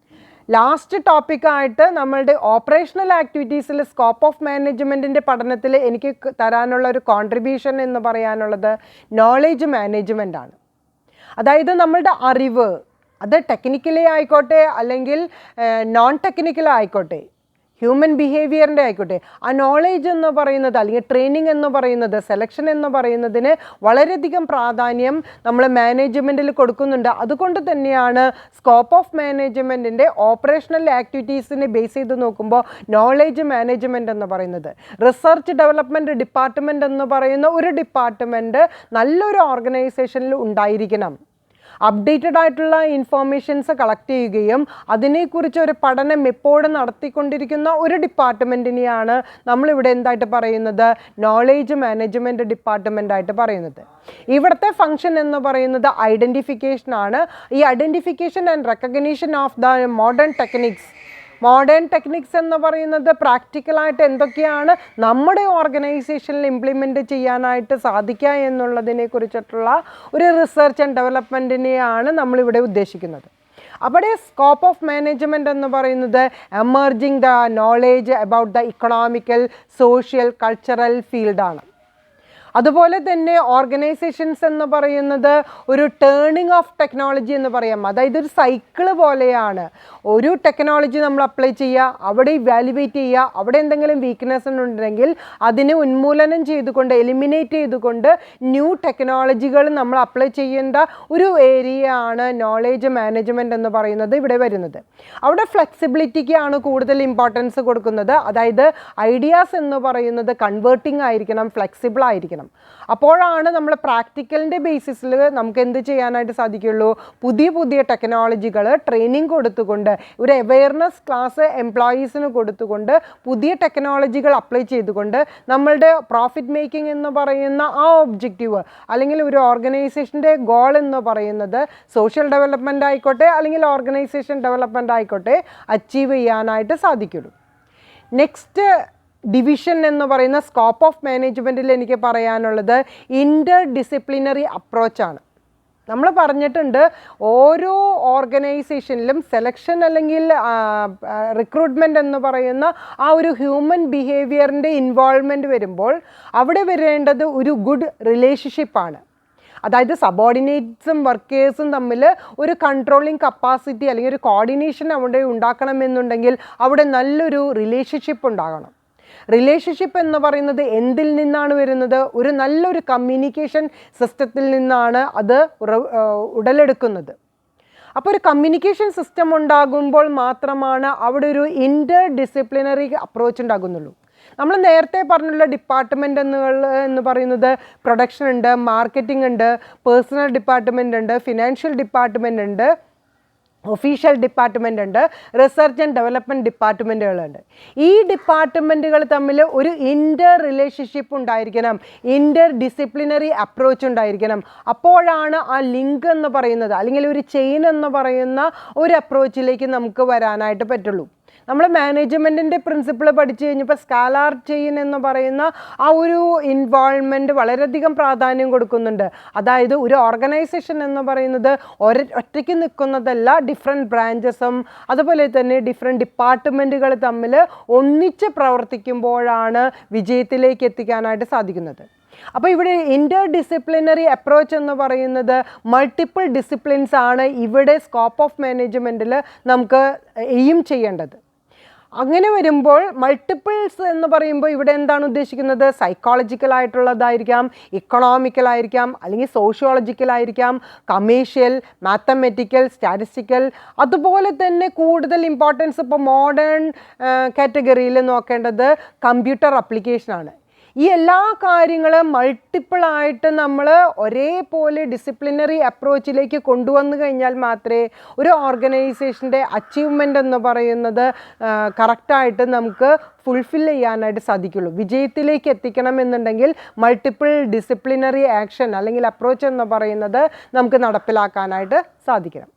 ലാസ്റ്റ് ടോപ്പിക്കായിട്ട് നമ്മളുടെ ഓപ്പറേഷണൽ ആക്ടിവിറ്റീസിൽ സ്കോപ്പ് ഓഫ് മാനേജ്മെൻറ്റിൻ്റെ പഠനത്തിൽ എനിക്ക് തരാനുള്ള ഒരു കോൺട്രിബ്യൂഷൻ എന്ന് പറയാനുള്ളത് നോളേജ് മാനേജ്മെൻ്റ് ആണ്. അതായത് നമ്മളുടെ അറിവ്, അത് ടെക്നിക്കലി ആയിക്കോട്ടെ അല്ലെങ്കിൽ നോൺ ടെക്നിക്കൽ ആയിക്കോട്ടെ, ഹ്യൂമൻ ബിഹേവിയറിൻ്റെ ആയിക്കോട്ടെ, ആ നോളേജ് എന്ന് പറയുന്നത് അല്ലെങ്കിൽ ട്രെയിനിങ് എന്ന് പറയുന്നത്, സെലക്ഷൻ എന്ന് പറയുന്നതിന് വളരെയധികം പ്രാധാന്യം നമ്മൾ മാനേജ്മെൻറ്റിൽ കൊടുക്കുന്നുണ്ട്. അതുകൊണ്ട് തന്നെയാണ് സ്കോപ്പ് ഓഫ് മാനേജ്മെൻറ്റിൻ്റെ ഓപ്പറേഷണൽ ആക്ടിവിറ്റീസിനെ ബേസ് ചെയ്ത് നോക്കുമ്പോൾ നോളേജ് മാനേജ്മെൻറ്റ് എന്ന് പറയുന്നത്. റിസർച്ച് ഡെവലപ്മെൻറ്റ് ഡിപ്പാർട്ട്മെൻറ്റ് എന്ന് പറയുന്ന ഒരു ഡിപ്പാർട്ട്മെൻറ്റ് നല്ലൊരു ഓർഗനൈസേഷനിൽ ഉണ്ടായിരിക്കണം. അപ്ഡേറ്റഡ് ആയിട്ടുള്ള ഇൻഫോർമേഷൻസ് കളക്ട് ചെയ്യുകയും അതിനെക്കുറിച്ച് ഒരു പഠനം എപ്പോഴും നടത്തിക്കൊണ്ടിരിക്കുന്ന ഒരു ഡിപ്പാർട്ട്മെൻറ്റിനെയാണ് നമ്മളിവിടെ എന്തായിട്ട് പറയുന്നത്? നോളേജ് മാനേജ്മെൻറ്റ് ഡിപ്പാർട്ട്മെൻ്റ് ആയിട്ട് പറയുന്നത്. ഇവിടുത്തെ ഫംഗ്ഷൻ എന്ന് പറയുന്നത് ഐഡൻറ്റിഫിക്കേഷൻ ആണ്. ഈ identification and recognition of the modern techniques modern techniques എന്ന് പറയുന്നത് പ്രാക്ടിക്കലായിട്ട് എന്തൊക്കെയാണ് നമ്മുടെ ഓർഗനൈസേഷനിൽ ഇംപ്ലിമെൻറ്റ് ചെയ്യാനായിട്ട് സാധിക്കുക എന്നുള്ളതിനെ കുറിച്ചിട്ടുള്ള ഒരു റിസർച്ച് ആൻഡ് ഡെവലപ്മെൻറ്റിനെയാണ് നമ്മളിവിടെ ഉദ്ദേശിക്കുന്നത്. അവിടെ സ്കോപ്പ് ഓഫ് മാനേജ്മെൻറ്റ് എന്ന് പറയുന്നത് emerging the knowledge about the economical, social, cultural ഫീൽഡാണ്. അതുപോലെ തന്നെ ഓർഗനൈസേഷൻസ് എന്ന് പറയുന്നത് ഒരു ടേണിംഗ് ഓഫ് ടെക്നോളജി എന്ന് പറയാം. അതായത് ഒരു സൈക്കിള് പോലെയാണ്. ഒരു ടെക്നോളജി നമ്മൾ അപ്ലൈ ചെയ്യുക, അവിടെ ഇവാലുവേറ്റ് ചെയ്യുക, അവിടെ എന്തെങ്കിലും വീക്ക്നെസ് ഉണ്ടെങ്കിൽ അതിനെ ഉന്മൂലനം ചെയ്തുകൊണ്ട്, എലിമിനേറ്റ് ചെയ്തുകൊണ്ട് ന്യൂ ടെക്നോളജികൾ നമ്മൾ അപ്ലൈ ചെയ്യേണ്ട ഒരു ഏരിയ ആണ് നോളേജ് മാനേജ്മെൻറ്റ് എന്ന് പറയുന്നത് ഇവിടെ വരുന്നത്. അവിടെ ഫ്ലെക്സിബിലിറ്റിക്കാണ് കൂടുതൽ ഇമ്പോർട്ടൻസ് കൊടുക്കുന്നത്. അതായത് ഐഡിയാസ് എന്ന് പറയുന്നത് കൺവേർട്ടിംഗ് ആയിരിക്കണം, ഫ്ലെക്സിബിൾ ആയിരിക്കണം. അപ്പോഴാണ് നമ്മൾ പ്രാക്ടിക്കലിൻ്റെ ബേസിസിൽ നമുക്ക് എന്ത് ചെയ്യാനായിട്ട് സാധിക്കുള്ളൂ? പുതിയ പുതിയ ടെക്നോളജികൾ ട്രെയിനിങ് കൊടുത്തുകൊണ്ട്, ഒരു അവെയർനെസ് ക്ലാസ് എംപ്ലോയീസിന് കൊടുത്തുകൊണ്ട്, പുതിയ ടെക്നോളജികൾ അപ്ലൈ ചെയ്തുകൊണ്ട് നമ്മളുടെ പ്രോഫിറ്റ് മേക്കിംഗ് എന്ന് പറയുന്ന ആ ഒബ്ജക്റ്റീവ്, അല്ലെങ്കിൽ ഒരു ഓർഗനൈസേഷൻ്റെ ഗോൾ എന്ന് പറയുന്നത് സോഷ്യൽ ഡെവലപ്മെൻറ്റ് ആയിക്കോട്ടെ അല്ലെങ്കിൽ ഓർഗനൈസേഷൻ ഡെവലപ്മെൻറ്റ് ആയിക്കോട്ടെ, അച്ചീവ് ചെയ്യാനായിട്ട് സാധിക്കുള്ളൂ. നെക്സ്റ്റ് ഡിവിഷൻ എന്ന് പറയുന്ന സ്കോപ്പ് ഓഫ് മാനേജ്മെൻറ്റിൽ എനിക്ക് പറയാനുള്ളത് ഇൻ്റർ ഡിസിപ്ലിനറി അപ്രോച്ചാണ്. നമ്മൾ പറഞ്ഞിട്ടുണ്ട് ഓരോ ഓർഗനൈസേഷനിലും സെലക്ഷൻ അല്ലെങ്കിൽ റിക്രൂട്ട്മെൻറ്റ് എന്ന് പറയുന്ന ആ ഒരു ഹ്യൂമൻ ബിഹേവിയറിൻ്റെ ഇൻവോൾവ്മെൻറ്റ് വരുമ്പോൾ അവിടെ വരേണ്ടത് ഒരു ഗുഡ് റിലേഷൻഷിപ്പാണ്. അതായത് സബോർഡിനേറ്റ്സും വർക്കേഴ്സും തമ്മിൽ ഒരു കൺട്രോളിങ് കപ്പാസിറ്റി അല്ലെങ്കിൽ ഒരു കോർഡിനേഷൻ അവിടെ ഉണ്ടാക്കണമെന്നുണ്ടെങ്കിൽ അവിടെ നല്ലൊരു റിലേഷൻഷിപ്പ് ഉണ്ടാകണം. റിലേഷൻഷിപ്പ് എന്ന് പറയുന്നത് എന്തിൽ നിന്നാണ് വരുന്നത്? ഒരു നല്ലൊരു കമ്മ്യൂണിക്കേഷൻ സിസ്റ്റത്തിൽ നിന്നാണ് അത് ഉടലെടുക്കുന്നത്. അപ്പോൾ ഒരു കമ്മ്യൂണിക്കേഷൻ സിസ്റ്റം ഉണ്ടാകുമ്പോൾ മാത്രമാണ് അവിടെ ഒരു ഇൻ്റർ ഡിസിപ്ലിനറി അപ്രോച്ച് ഉണ്ടാകുന്നുള്ളൂ. നമ്മൾ നേരത്തെ പറഞ്ഞുള്ള ഡിപ്പാർട്ട്മെൻറ്റ് എന്ന് പറയുന്നത് പ്രൊഡക്ഷൻ ഉണ്ട്, മാർക്കറ്റിംഗ് ഉണ്ട്, പേഴ്സണൽ ഡിപ്പാർട്ട്മെൻ്റ് ഉണ്ട്, ഫിനാൻഷ്യൽ ഡിപ്പാർട്ട്മെൻ്റ് ഉണ്ട്, ഒഫീഷ്യൽ ഡിപ്പാർട്ട്മെൻ്റ് ഉണ്ട്, റിസർച്ച് ആൻഡ് ഡെവലപ്മെൻറ്റ് ഡിപ്പാർട്ട്മെൻറ്റുകളുണ്ട്. ഈ ഡിപ്പാർട്ട്മെൻറ്റുകൾ തമ്മിൽ ഒരു ഇൻ്റർ റിലേഷൻഷിപ്പ് ഉണ്ടായിരിക്കണം, ഇൻ്റർ ഡിസിപ്ലിനറി അപ്രോച്ച് ഉണ്ടായിരിക്കണം. അപ്പോഴാണ് ആ ലിങ്ക് എന്ന് പറയുന്നത് അല്ലെങ്കിൽ ഒരു ചെയിൻ എന്ന് പറയുന്ന ഒരു അപ്രോച്ചിലേക്ക് നമുക്ക് വരാനായിട്ട് പറ്റുള്ളൂ. നമ്മൾ മാനേജ്മെൻറ്റിൻ്റെ പ്രിൻസിപ്പിൾ പഠിച്ചു കഴിഞ്ഞപ്പോൾ സ്കാലാർ ചെയിൻ എന്ന് പറയുന്ന ആ ഒരു ഇൻവോൾവ്മെൻറ്റ് വളരെയധികം പ്രാധാന്യം കൊടുക്കുന്നുണ്ട്. അതായത് ഒരു ഓർഗനൈസേഷൻ എന്ന് പറയുന്നത് ഒറ്റയ്ക്ക് നിൽക്കുന്നതല്ല, ഡിഫറെൻറ്റ് ബ്രാഞ്ചസും അതുപോലെ തന്നെ ഡിഫറെൻറ്റ് ഡിപ്പാർട്ട്മെൻറ്റുകൾ തമ്മിൽ ഒന്നിച്ച് പ്രവർത്തിക്കുമ്പോഴാണ് വിജയത്തിലേക്ക് എത്തിക്കാനായിട്ട് സാധിക്കുന്നത്. അപ്പോൾ ഇവിടെ ഇൻ്റർ ഡിസിപ്ലിനറി അപ്രോച്ച് എന്ന് പറയുന്നത് മൾട്ടിപ്പിൾ ഡിസിപ്ലിൻസ് ആണ് ഇവിടെ സ്കോപ്പ് ഓഫ് മാനേജ്മെൻറ്റിൽ നമുക്ക് എയിം ചെയ്യേണ്ടത്. അങ്ങനെ വരുമ്പോൾ മൾട്ടിപ്പിൾസ് എന്ന് പറയുമ്പോൾ ഇവിടെ എന്താണ് ഉദ്ദേശിക്കുന്നത്? സൈക്കോളജിക്കലായിട്ടുള്ളതായിരിക്കാം, ഇക്കണോമിക്കലായിരിക്കാം, അല്ലെങ്കിൽ സോഷ്യോളജിക്കലായിരിക്കാം, കമേഴ്ഷ്യൽ, മാത്തമെറ്റിക്കൽ, സ്റ്റാറ്റിസ്റ്റിക്കൽ. അതുപോലെ തന്നെ കൂടുതൽ ഇമ്പോർട്ടൻസ് ഇപ്പോൾ മോഡേൺ കാറ്റഗറിയിൽ നോക്കേണ്ടത് കമ്പ്യൂട്ടർ അപ്ലിക്കേഷനാണ്. ഈ എല്ലാ കാര്യങ്ങളും മൾട്ടിപ്പിളായിട്ട് നമ്മൾ ഒരേപോലെ ഡിസിപ്ലിനറി അപ്രോച്ചിലേക്ക് കൊണ്ടുവന്നു കഴിഞ്ഞാൽ മാത്രമേ ഒരു ഓർഗനൈസേഷൻ്റെ അച്ചീവ്മെൻ്റ് എന്ന് പറയുന്നത് കറക്റ്റായിട്ട് നമുക്ക് ഫുൾഫിൽ ചെയ്യാനായിട്ട് സാധിക്കുള്ളൂ. വിജയത്തിലേക്ക് എത്തിക്കണമെന്നുണ്ടെങ്കിൽ മൾട്ടിപ്പിൾ ഡിസിപ്ലിനറി ആക്ഷൻ അല്ലെങ്കിൽ അപ്രോച്ച് എന്ന് പറയുന്നത് നമുക്ക് നടപ്പിലാക്കാനായിട്ട് സാധിക്കണം.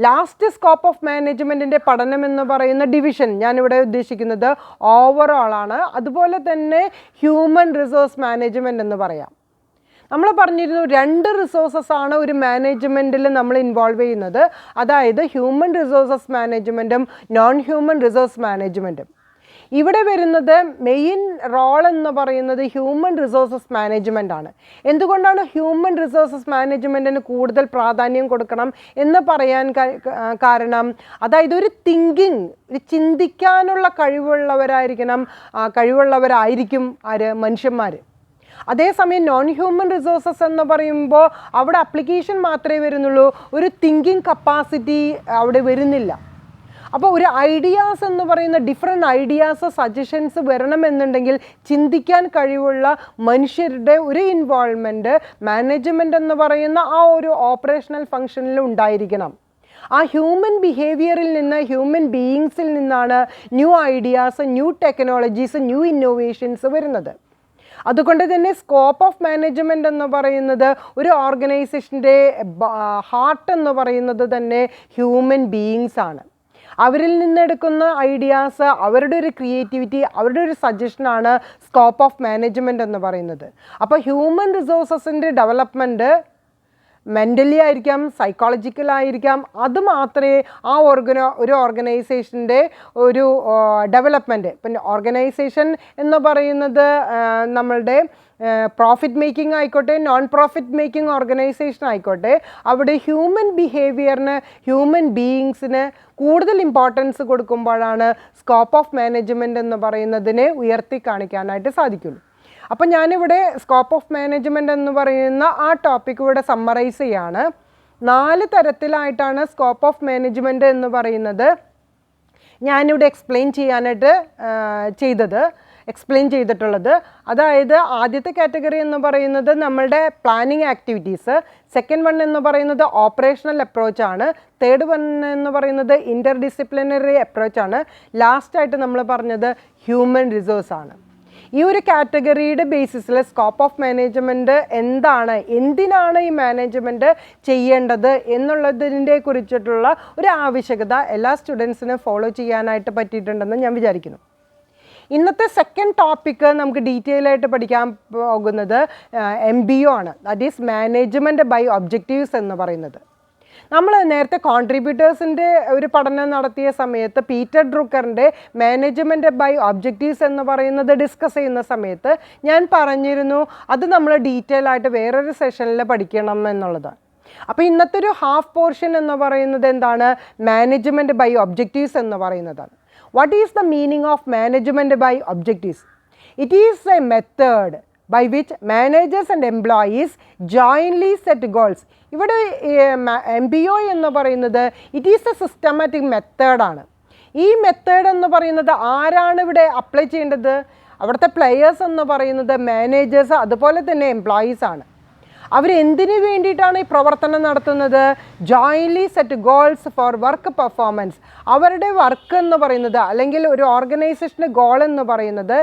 ലാസ്റ്റ് സ്കോപ്പ് ഓഫ് മാനേജ്മെൻറ്റിൻ്റെ പഠനം എന്ന് പറയുന്ന ഡിവിഷൻ ഞാനിവിടെ ഉദ്ദേശിക്കുന്നത് ഓവറോളാണ്. അതുപോലെ തന്നെ ഹ്യൂമൻ റിസോഴ്സ് മാനേജ്മെൻറ്റ് എന്ന് പറയാം. നമ്മൾ പറഞ്ഞിരുന്നു 2 റിസോഴ്സസ് ആണ് ഒരു മാനേജ്മെൻറ്റിൽ നമ്മൾ ഇൻവോൾവ് ചെയ്യുന്നത്. അതായത് ഹ്യൂമൻ റിസോഴ്സസ് മാനേജ്മെൻറ്റും നോൺ ഹ്യൂമൻ റിസോഴ്സ് മാനേജ്മെൻറ്റും. ഇവിടെ വരുന്നത് മെയിൻ റോൾ എന്ന് പറയുന്നത് ഹ്യൂമൻ റിസോഴ്സസ് മാനേജ്മെൻ്റ് ആണ്. എന്തുകൊണ്ടാണ് ഹ്യൂമൻ റിസോഴ്സസ് മാനേജ്മെൻറ്റിന് കൂടുതൽ പ്രാധാന്യം കൊടുക്കണം എന്ന് പറയാൻ കാരണം, അതായത് ഒരു ചിന്തിക്കാനുള്ള കഴിവുള്ളവരായിരിക്കും മനുഷ്യന്മാർ. അതേസമയം നോൺ ഹ്യൂമൻ റിസോഴ്സസ് എന്ന് പറയുമ്പോൾ അവിടെ അപ്ലിക്കേഷൻ മാത്രമേ വരുന്നുള്ളൂ, ഒരു തിങ്കിങ് കപ്പാസിറ്റി അവിടെ വരുന്നില്ല. അപ്പോൾ ഒരു ഐഡിയാസ് എന്ന് പറയുന്ന ഡിഫറെൻറ്റ് ഐഡിയാസ്, സജഷൻസ് വരണമെന്നുണ്ടെങ്കിൽ ചിന്തിക്കാൻ കഴിവുള്ള മനുഷ്യരുടെ ഒരു ഇൻവോൾവ്മെൻറ്റ് മാനേജ്മെൻറ്റ് എന്ന് പറയുന്ന ആ ഒരു ഓപ്പറേഷണൽ ഫങ്ഷനിൽ ഉണ്ടായിരിക്കണം. ആ ഹ്യൂമൻ ബിഹേവിയറിൽ നിന്ന്, ഹ്യൂമൻ ബീയിങ്സിൽ നിന്നാണ് new ideas, new technologies, new innovations വരുന്നത്. അതുകൊണ്ട് തന്നെ സ്കോപ്പ് ഓഫ് മാനേജ്മെൻറ്റ് എന്ന് പറയുന്നത് ഒരു ഓർഗനൈസേഷൻ്റെ ഹാർട്ട് എന്ന് പറയുന്നത് തന്നെ ഹ്യൂമൻ ബീയിങ്സ് ആണ്. അവരിൽ നിന്നെടുക്കുന്ന ഐഡിയാസ്, അവരുടെ ഒരു ക്രിയേറ്റിവിറ്റി, അവരുടെ ഒരു സജഷനാണ് സ്കോപ്പ് ഓഫ് മാനേജ്മെൻറ്റ് എന്ന് പറയുന്നത്. അപ്പോൾ ഹ്യൂമൻ റിസോഴ്സസിൻ്റെ ഡെവലപ്മെൻറ്റ് മെൻ്റലി ആയിരിക്കാം, സൈക്കോളജിക്കലായിരിക്കാം, അത് മാത്രമേ ആ ഒരു ഓർഗനൈസേഷൻ്റെ ഒരു ഡെവലപ്മെൻറ്റ്. പിന്നെ ഓർഗനൈസേഷൻ എന്ന് പറയുന്നത് നമ്മളുടെ പ്രോഫിറ്റ് മേക്കിംഗ് ആയിക്കോട്ടെ, നോൺ പ്രോഫിറ്റ് മേക്കിംഗ് ഓർഗനൈസേഷൻ ആയിക്കോട്ടെ, അവിടെ ഹ്യൂമൻ ബിഹേവിയറിന്, ഹ്യൂമൻ ബീയിങ്സിന് കൂടുതൽ ഇമ്പോർട്ടൻസ് കൊടുക്കുമ്പോഴാണ് സ്കോപ്പ് ഓഫ് മാനേജ്മെൻറ്റ് എന്ന് പറയുന്നതിനെ ഉയർത്തി കാണിക്കാനായിട്ട് സാധിക്കുള്ളൂ. അപ്പം ഞാനിവിടെ സ്കോപ്പ് ഓഫ് മാനേജ്മെൻറ്റ് എന്ന് പറയുന്ന ആ ടോപ്പിക് ഇവിടെ സമ്മറൈസ് ചെയ്യാണ്. 4 തരത്തിലായിട്ടാണ് സ്കോപ്പ് ഓഫ് മാനേജ്മെൻറ്റ് എന്ന് പറയുന്നത് ഞാനിവിടെ എക്സ്പ്ലെയിൻ ചെയ്തിട്ടുള്ളത്. അതായത് ആദ്യത്തെ കാറ്റഗറി എന്ന് പറയുന്നത് നമ്മളുടെ പ്ലാനിങ് ആക്ടിവിറ്റീസ്, സെക്കൻഡ് വൺ എന്ന് പറയുന്നത് ഓപ്പറേഷണൽ അപ്രോച്ചാണ്, തേർഡ് വൺ എന്ന് പറയുന്നത് ഇൻ്റർ ഡിസിപ്ലിനറി അപ്രോച്ചാണ്, ലാസ്റ്റായിട്ട് നമ്മൾ പറഞ്ഞത് ഹ്യൂമൻ റിസോഴ്സാണ്. ഈ ഒരു കാറ്റഗറിയുടെ ബേസിസിൽ സ്കോപ്പ് ഓഫ് മാനേജ്മെൻറ്റ് എന്തിനാണ് ഈ മാനേജ്മെൻറ്റ് ചെയ്യേണ്ടത് എന്നുള്ളതിനെ കുറിച്ചിട്ടുള്ള ഒരു ആവശ്യകത എല്ലാ സ്റ്റുഡൻസിനും ഫോളോ ചെയ്യാനായിട്ട് പറ്റിയിട്ടുണ്ടെന്ന് ഞാൻ വിചാരിക്കുന്നു. ഇന്നത്തെ സെക്കൻഡ് ടോപ്പിക്ക് നമുക്ക് ഡീറ്റെയിൽ ആയിട്ട് പഠിക്കാൻ പോകുന്നത് MBO ആണ്, that is management by objectives എന്ന് പറയുന്നത്. നമ്മൾ നേരത്തെ കോൺട്രിബ്യൂട്ടേഴ്സിൻ്റെ ഒരു പഠനം നടത്തിയ സമയത്ത് പീറ്റർ ഡ്രുക്കറിൻ്റെ മാനേജ്മെൻറ്റ് ബൈ ഒബ്ജക്റ്റീവ്സ് എന്ന് പറയുന്നത് ഡിസ്കസ് ചെയ്യുന്ന സമയത്ത് ഞാൻ പറഞ്ഞിരുന്നു അത് നമ്മൾ ഡീറ്റെയിൽ ആയിട്ട് വേറൊരു സെഷനിൽ പഠിക്കണം എന്നുള്ളത്. അപ്പോൾ ഇന്നത്തെ ഒരു ഹാഫ് പോർഷൻ എന്ന് പറയുന്നത് എന്താണ്? മാനേജ്മെൻറ്റ് ബൈ ഒബ്ജക്റ്റീവ്സ് എന്ന് പറയുന്നതാണ്. What is the meaning of management by objectives? It is a method by which managers and employees jointly set goals. ഇവിടെ MBO എന്ന് പറയുന്നത് ഇറ്റ് ഈസ് എ സിസ്റ്റമാറ്റിക് മെത്തേഡാണ്. ഈ മെത്തേഡ് എന്ന് പറയുന്നത് ആരാണ് ഇവിടെ അപ്ലൈ ചെയ്യേണ്ടത്? അവിടുത്തെ പ്ലെയേഴ്സ് എന്ന് പറയുന്നത് മാനേജേഴ്സ്, അതുപോലെ തന്നെ എംപ്ലോയീസ് ആണ്. അവരെന്തിനു വേണ്ടിയിട്ടാണ് ഈ പ്രവർത്തനം നടത്തുന്നത്? Jointly set goals for work performance. അവരുടെ വർക്ക് എന്ന് പറയുന്നത്, അല്ലെങ്കിൽ ഒരു ഓർഗനൈസേഷൻ്റെ ഗോൾ എന്ന് പറയുന്നത്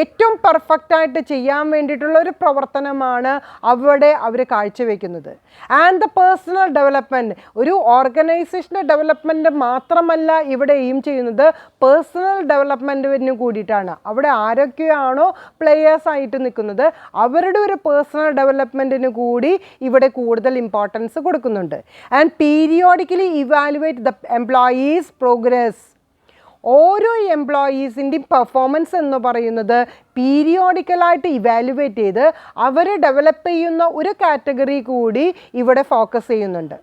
ഏറ്റവും പെർഫെക്റ്റായിട്ട് ചെയ്യാൻ വേണ്ടിയിട്ടുള്ള ഒരു പ്രവർത്തനമാണ് അവിടെ അവർ കാഴ്ചവെക്കുന്നത്. ആൻഡ് ദ പേഴ്സണൽ ഡെവലപ്മെൻറ്റ്, ഒരു ഓർഗനൈസേഷൻ്റെ ഡെവലപ്മെൻറ്റ് മാത്രമല്ല ഇവിടെ എയിം ചെയ്യുന്നത്, പേഴ്സണൽ ഡെവലപ്മെൻറ്റിന് കൂടിയിട്ടാണ്. അവിടെ ആരൊക്കെയാണോ പ്ലെയേഴ്സായിട്ട് നിൽക്കുന്നത് അവരുടെ ഒരു പേഴ്സണൽ ഡെവലപ്മെൻറ്റിന് കൂടി ഇവിടെ കൂടുതൽ ഇമ്പോർട്ടൻസ് കൊടുക്കുന്നുണ്ട്. And periodically evaluate the employees progress. ഓരോ എംപ്ലോയീസിൻ്റെയും പെർഫോമൻസ് എന്ന് പറയുന്നത് പീരിയോഡിക്കലായിട്ട് ഇവാലുവേറ്റ് ചെയ്ത് അവരെ ഡെവലപ്പ് ചെയ്യുന്ന ഒരു കാറ്റഗറി കൂടി ഇവിടെ ഫോക്കസ് ചെയ്യുന്നുണ്ട്.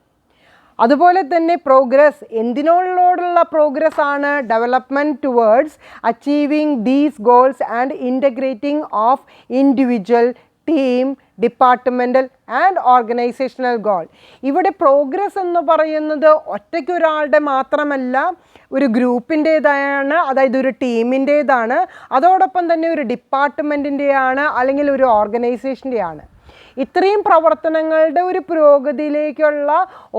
അതുപോലെ തന്നെ പ്രോഗ്രസ്, എന്തിനോടുള്ള പ്രോഗ്രസ് ആണ്? Development towards achieving these goals and integrating of individual, team, departmental and organisational goal. ഇവിടെ പ്രോഗ്രസ് എന്ന് പറയുന്നത് ഒറ്റയ്ക്കൊരാളുടെ മാത്രമല്ല, ഒരു ഗ്രൂപ്പിൻ്റേതാണ്, അതായത് ഒരു ടീമിൻ്റേതാണ്, അതോടൊപ്പം തന്നെ ഒരു ഡിപ്പാർട്ട്മെൻറ്റിൻ്റെയാണ്, അല്ലെങ്കിൽ ഒരു ഓർഗനൈസേഷൻ്റെയാണ്. ഇത്രയും പ്രവർത്തനങ്ങളുടെ ഒരു പുരോഗതിയിലേക്കുള്ള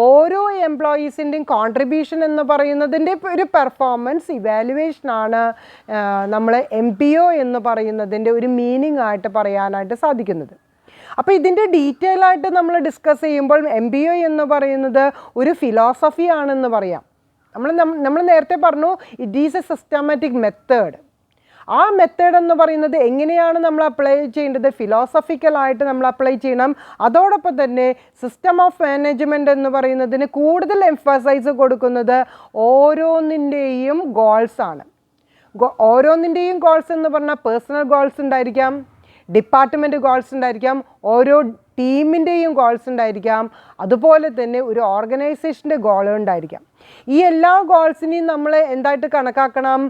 ഓരോ എംപ്ലോയീസിൻ്റെയും കോൺട്രിബ്യൂഷൻ എന്ന് പറയുന്നതിൻ്റെ ഒരു പെർഫോമൻസ് ഇവാലുവേഷനാണ് നമ്മൾ MBO എന്ന് പറയുന്നതിൻ്റെ ഒരു മീനിങ് ആയിട്ട് പറയാനായിട്ട് സാധിക്കുന്നത്. അപ്പോൾ ഇതിൻ്റെ ഡീറ്റെയിൽ ആയിട്ട് നമ്മൾ ഡിസ്കസ് ചെയ്യുമ്പോൾ MBO എന്ന് പറയുന്നത് ഒരു ഫിലോസഫി ആണെന്ന് പറയാം. നമ്മൾ നേരത്തെ പറഞ്ഞു it is A systematic method. ആ മെത്തേഡ് എന്ന് പറയുന്നത് എങ്ങനെയാണ് നമ്മൾ അപ്ലൈ ചെയ്യേണ്ടത്? ഫിലോസഫിക്കലായിട്ട് നമ്മൾ അപ്ലൈ ചെയ്യണം. അതോടൊപ്പം തന്നെ സിസ്റ്റം ഓഫ് മാനേജ്മെൻറ്റ് എന്ന് പറയുന്നതിന് കൂടുതൽ എംഫസൈസ് കൊടുക്കുന്നത് ഓരോന്നിൻ്റെയും ഗോൾസാണ്. ഓരോന്നിൻ്റെയും ഗോൾസ് എന്ന് പറഞ്ഞാൽ പേഴ്സണൽ ഗോൾസ് ഉണ്ടായിരിക്കാം, ഡിപ്പാർട്ട്മെൻറ്റ് ഗോൾസ് ഉണ്ടായിരിക്കാം, ഓരോ ടീമിൻ്റെയും ഗോൾസ് ഉണ്ടായിരിക്കാം, അതുപോലെ തന്നെ ഒരു ഓർഗനൈസേഷൻ്റെ ഗോൾ ഉണ്ടായിരിക്കാം. ഈ എല്ലാ ഗോൾസിനെയും നമ്മൾ എന്തായിട്ട് കണക്കാക്കണം?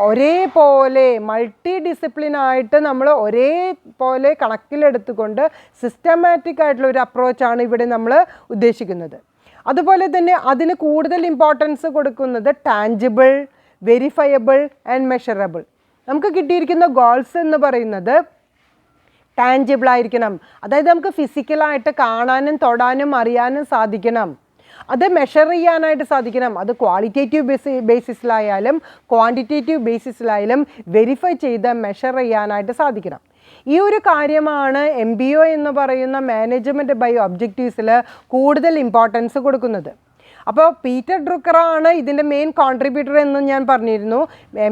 ഒരേപോലെ മൾട്ടി ഡിസിപ്ലിനായിട്ട് നമ്മൾ ഒരേപോലെ കണക്കിലെടുത്തുകൊണ്ട് സിസ്റ്റമാറ്റിക് ആയിട്ടുള്ള ഒരു അപ്രോച്ചാണ് ഇവിടെ നമ്മൾ ഉദ്ദേശിക്കുന്നത്. അതുപോലെ തന്നെ അതിന് കൂടുതൽ ഇമ്പോർട്ടൻസ് കൊടുക്കുന്നത് ടാഞ്ചിബിൾ, വെരിഫയബിൾ ആൻഡ് മെഷറബിൾ. നമുക്ക് കിട്ടിയിരിക്കുന്ന ഗോൾസ് എന്ന് പറയുന്നത് ടാഞ്ചിബിൾ ആയിരിക്കണം, അതായത് നമുക്ക് ഫിസിക്കലായിട്ട് കാണാനും തൊടാനും അറിയാനും സാധിക്കണം. അത് മെഷർ ചെയ്യാനായിട്ട് സാധിക്കണം. അത് ക്വാളിറ്റേറ്റീവ് ബേസിസിലായാലും ക്വാണ്ടിറ്റേറ്റീവ് ബേസിസിലായാലും വെരിഫൈ ചെയ്ത് മെഷർ ചെയ്യാനായിട്ട് സാധിക്കണം. ഈ ഒരു കാര്യമാണ് MBO എന്ന് പറയുന്ന മാനേജ്മെൻറ്റ് ബൈ ഒബ്ജക്റ്റീവ്സിൽ കൂടുതൽ ഇമ്പോർട്ടൻസ് കൊടുക്കുന്നത്. അപ്പോൾ പീറ്റർ ഡ്രുക്കറാണ് ഇതിൻ്റെ മെയിൻ കോൺട്രിബ്യൂട്ടർ എന്ന് ഞാൻ പറഞ്ഞിരുന്നു.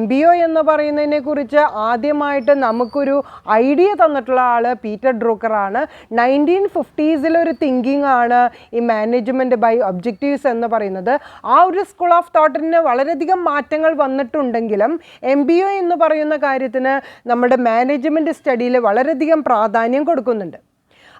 MBO എന്ന് പറയുന്നതിനെ കുറിച്ച് ആദ്യമായിട്ട് നമുക്കൊരു ഐഡിയ തന്നിട്ടുള്ള ആൾ പീറ്റർ ഡ്രുക്കറാണ്. 1950s ഒരു തിങ്കിങ് ആണ് ഈ മാനേജ്മെൻറ്റ് ബൈ ഒബ്ജക്റ്റീവ്സ് എന്ന് പറയുന്നത്. ആ ഒരു സ്കൂൾ ഓഫ് തോട്ടിന് വളരെയധികം മാറ്റങ്ങൾ വന്നിട്ടുണ്ടെങ്കിലും MBO എന്ന് പറയുന്ന കാര്യത്തിന് നമ്മുടെ മാനേജ്മെൻറ്റ് സ്റ്റഡിയിൽ വളരെയധികം പ്രാധാന്യം കൊടുക്കുന്നുണ്ട്.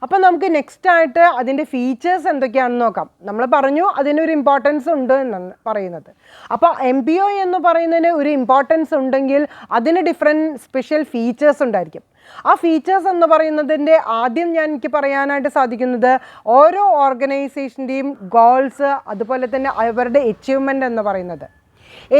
അപ്പോൾ നമുക്ക് നെക്സ്റ്റ് ആയിട്ട് അതിൻ്റെ ഫീച്ചേഴ്സ് എന്തൊക്കെയാണെന്ന് നോക്കാം. നമ്മൾ പറഞ്ഞു അതിനൊരു ഇമ്പോർട്ടൻസ് ഉണ്ട് എന്നാണ് പറയുന്നത്. അപ്പോൾ MBO എന്ന് പറയുന്നതിന് ഒരു ഇമ്പോർട്ടൻസ് ഉണ്ടെങ്കിൽ അതിന് ഡിഫറെൻറ്റ് സ്പെഷ്യൽ ഫീച്ചേഴ്സ് ഉണ്ടായിരിക്കും. ആ ഫീച്ചേഴ്സ് എന്ന് പറയുന്നതിൻ്റെ ആദ്യം എനിക്ക് പറയാനായിട്ട് സാധിക്കുന്നത് ഓരോ ഓർഗനൈസേഷൻ്റെയും ഗോൾസ്, അതുപോലെ തന്നെ അവരുടെ അച്ചീവ്മെൻ്റ് എന്ന് പറയുന്നത്.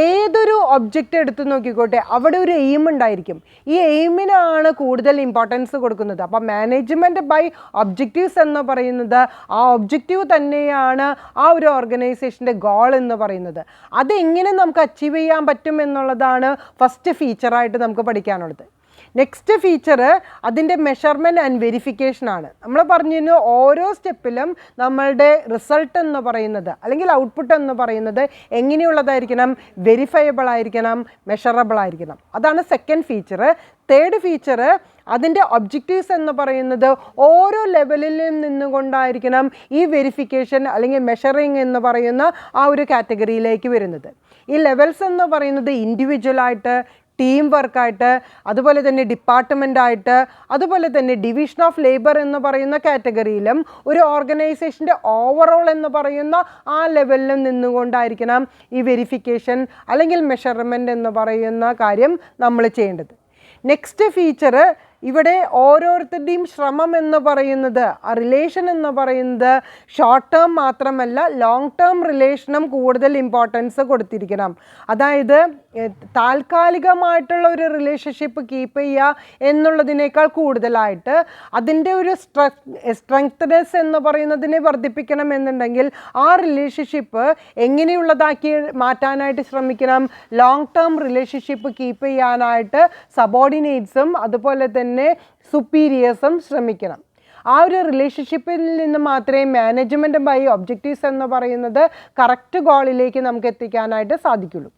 ഏതൊരു ഒബ്ജക്റ്റ് എടുത്ത് നോക്കിക്കോട്ടെ, അവിടെ ഒരു എയിം ഉണ്ടായിരിക്കും. ഈ എയിമിനാണ് കൂടുതൽ ഇമ്പോർട്ടൻസ് കൊടുക്കുന്നത്. അപ്പോൾ മാനേജ്മെൻറ്റ് ബൈ ഒബ്ജക്റ്റീവ്സ് എന്ന് പറയുന്നത് ആ ഒബ്ജക്റ്റീവ് തന്നെയാണ് ആ ഒരു ഓർഗനൈസേഷൻ്റെ ഗോൾ എന്ന് പറയുന്നത്. അതെങ്ങനെ നമുക്ക് അച്ചീവ് ചെയ്യാൻ പറ്റും എന്നുള്ളതാണ് ഫസ്റ്റ് ഫീച്ചറായിട്ട് നമുക്ക് പഠിക്കാനുള്ളത്. നെക്സ്റ്റ് ഫീച്ചർ അതിൻ്റെ മെഷർമെൻറ്റ് ആൻഡ് വെരിഫിക്കേഷൻ ആണ്. നമ്മൾ പറഞ്ഞിരുന്നു ഓരോ സ്റ്റെപ്പിലും നമ്മളുടെ റിസൾട്ട് എന്ന് പറയുന്നത് അല്ലെങ്കിൽ ഔട്ട്പുട്ട് എന്ന് പറയുന്നത് എങ്ങനെയുള്ളതായിരിക്കണം? വെരിഫയബിൾ ആയിരിക്കണം, മെഷറബിൾ ആയിരിക്കണം. അതാണ് സെക്കൻഡ് ഫീച്ചർ. തേർഡ് ഫീച്ചർ അതിൻ്റെ ഒബ്ജക്റ്റീവ്സ് എന്ന് പറയുന്നത് ഓരോ ലെവലിൽ നിന്നുകൊണ്ടായിരിക്കണം ഈ വെരിഫിക്കേഷൻ അല്ലെങ്കിൽ മെഷറിങ് എന്ന് പറയുന്ന ആ ഒരു കാറ്റഗറിയിലേക്ക് വരുന്നത്. ഈ ലെവൽസ് എന്ന് പറയുന്നത് ഇൻഡിവിജ്വലായിട്ട്, ടീം വർക്കായിട്ട്, അതുപോലെ തന്നെ ഡിപ്പാർട്ട്മെൻറ്റായിട്ട്, അതുപോലെ തന്നെ ഡിവിഷൻ ഓഫ് ലേബർ എന്ന് പറയുന്ന കാറ്റഗറിയിലും ഒരു ഓർഗനൈസേഷൻ്റെ ഓവറോൾ എന്ന് പറയുന്ന ആ ലെവലിലും നിന്നുകൊണ്ടായിരിക്കണം ഈ വെരിഫിക്കേഷൻ അല്ലെങ്കിൽ മെഷർമെൻറ്റ് എന്ന് പറയുന്ന കാര്യം നമ്മൾ ചെയ്യേണ്ടത്. നെക്സ്റ്റ് ഫീച്ചർ ഇവിടെ ഓരോരുത്തരുടെയും ശ്രമം എന്ന് പറയുന്നത്, ആ റിലേഷൻ എന്ന് പറയുന്നത് ഷോർട്ട് ടേം മാത്രമല്ല ലോങ് ടേം റിലേഷനും കൂടുതൽ ഇമ്പോർട്ടൻസ് കൊടുത്തിരിക്കണം. അതായത് താൽക്കാലികമായിട്ടുള്ള ഒരു റിലേഷൻഷിപ്പ് കീപ്പ് ചെയ്യുക എന്നുള്ളതിനേക്കാൾ കൂടുതലായിട്ട് അതിൻ്റെ ഒരു സ്ട്രെങ്ത്നെസ് എന്ന് പറയുന്നതിനെ വർദ്ധിപ്പിക്കണം എന്നുണ്ടെങ്കിൽ ആ റിലേഷൻഷിപ്പ് എങ്ങനെയുള്ളതാക്കി മാറ്റാനായിട്ട് ശ്രമിക്കണം? ലോങ് ടേം റിലേഷൻഷിപ്പ് കീപ്പ് ചെയ്യാനായിട്ട് സബോർഡിനേറ്റ്സും അതുപോലെ തന്നെ സുപ്പീരിയേഴ്സും ശ്രമിക്കണം. ആ ഒരു റിലേഷൻഷിപ്പിൽ നിന്ന് മാത്രമേ മാനേജ്മെൻറ്റ് ബൈ ഒബ്ജക്റ്റീവ്സ് എന്ന് പറയുന്നത് കറക്റ്റ് ഗോളിലേക്ക് നമുക്ക് എത്തിക്കാനായിട്ട് സാധിക്കുള്ളൂ.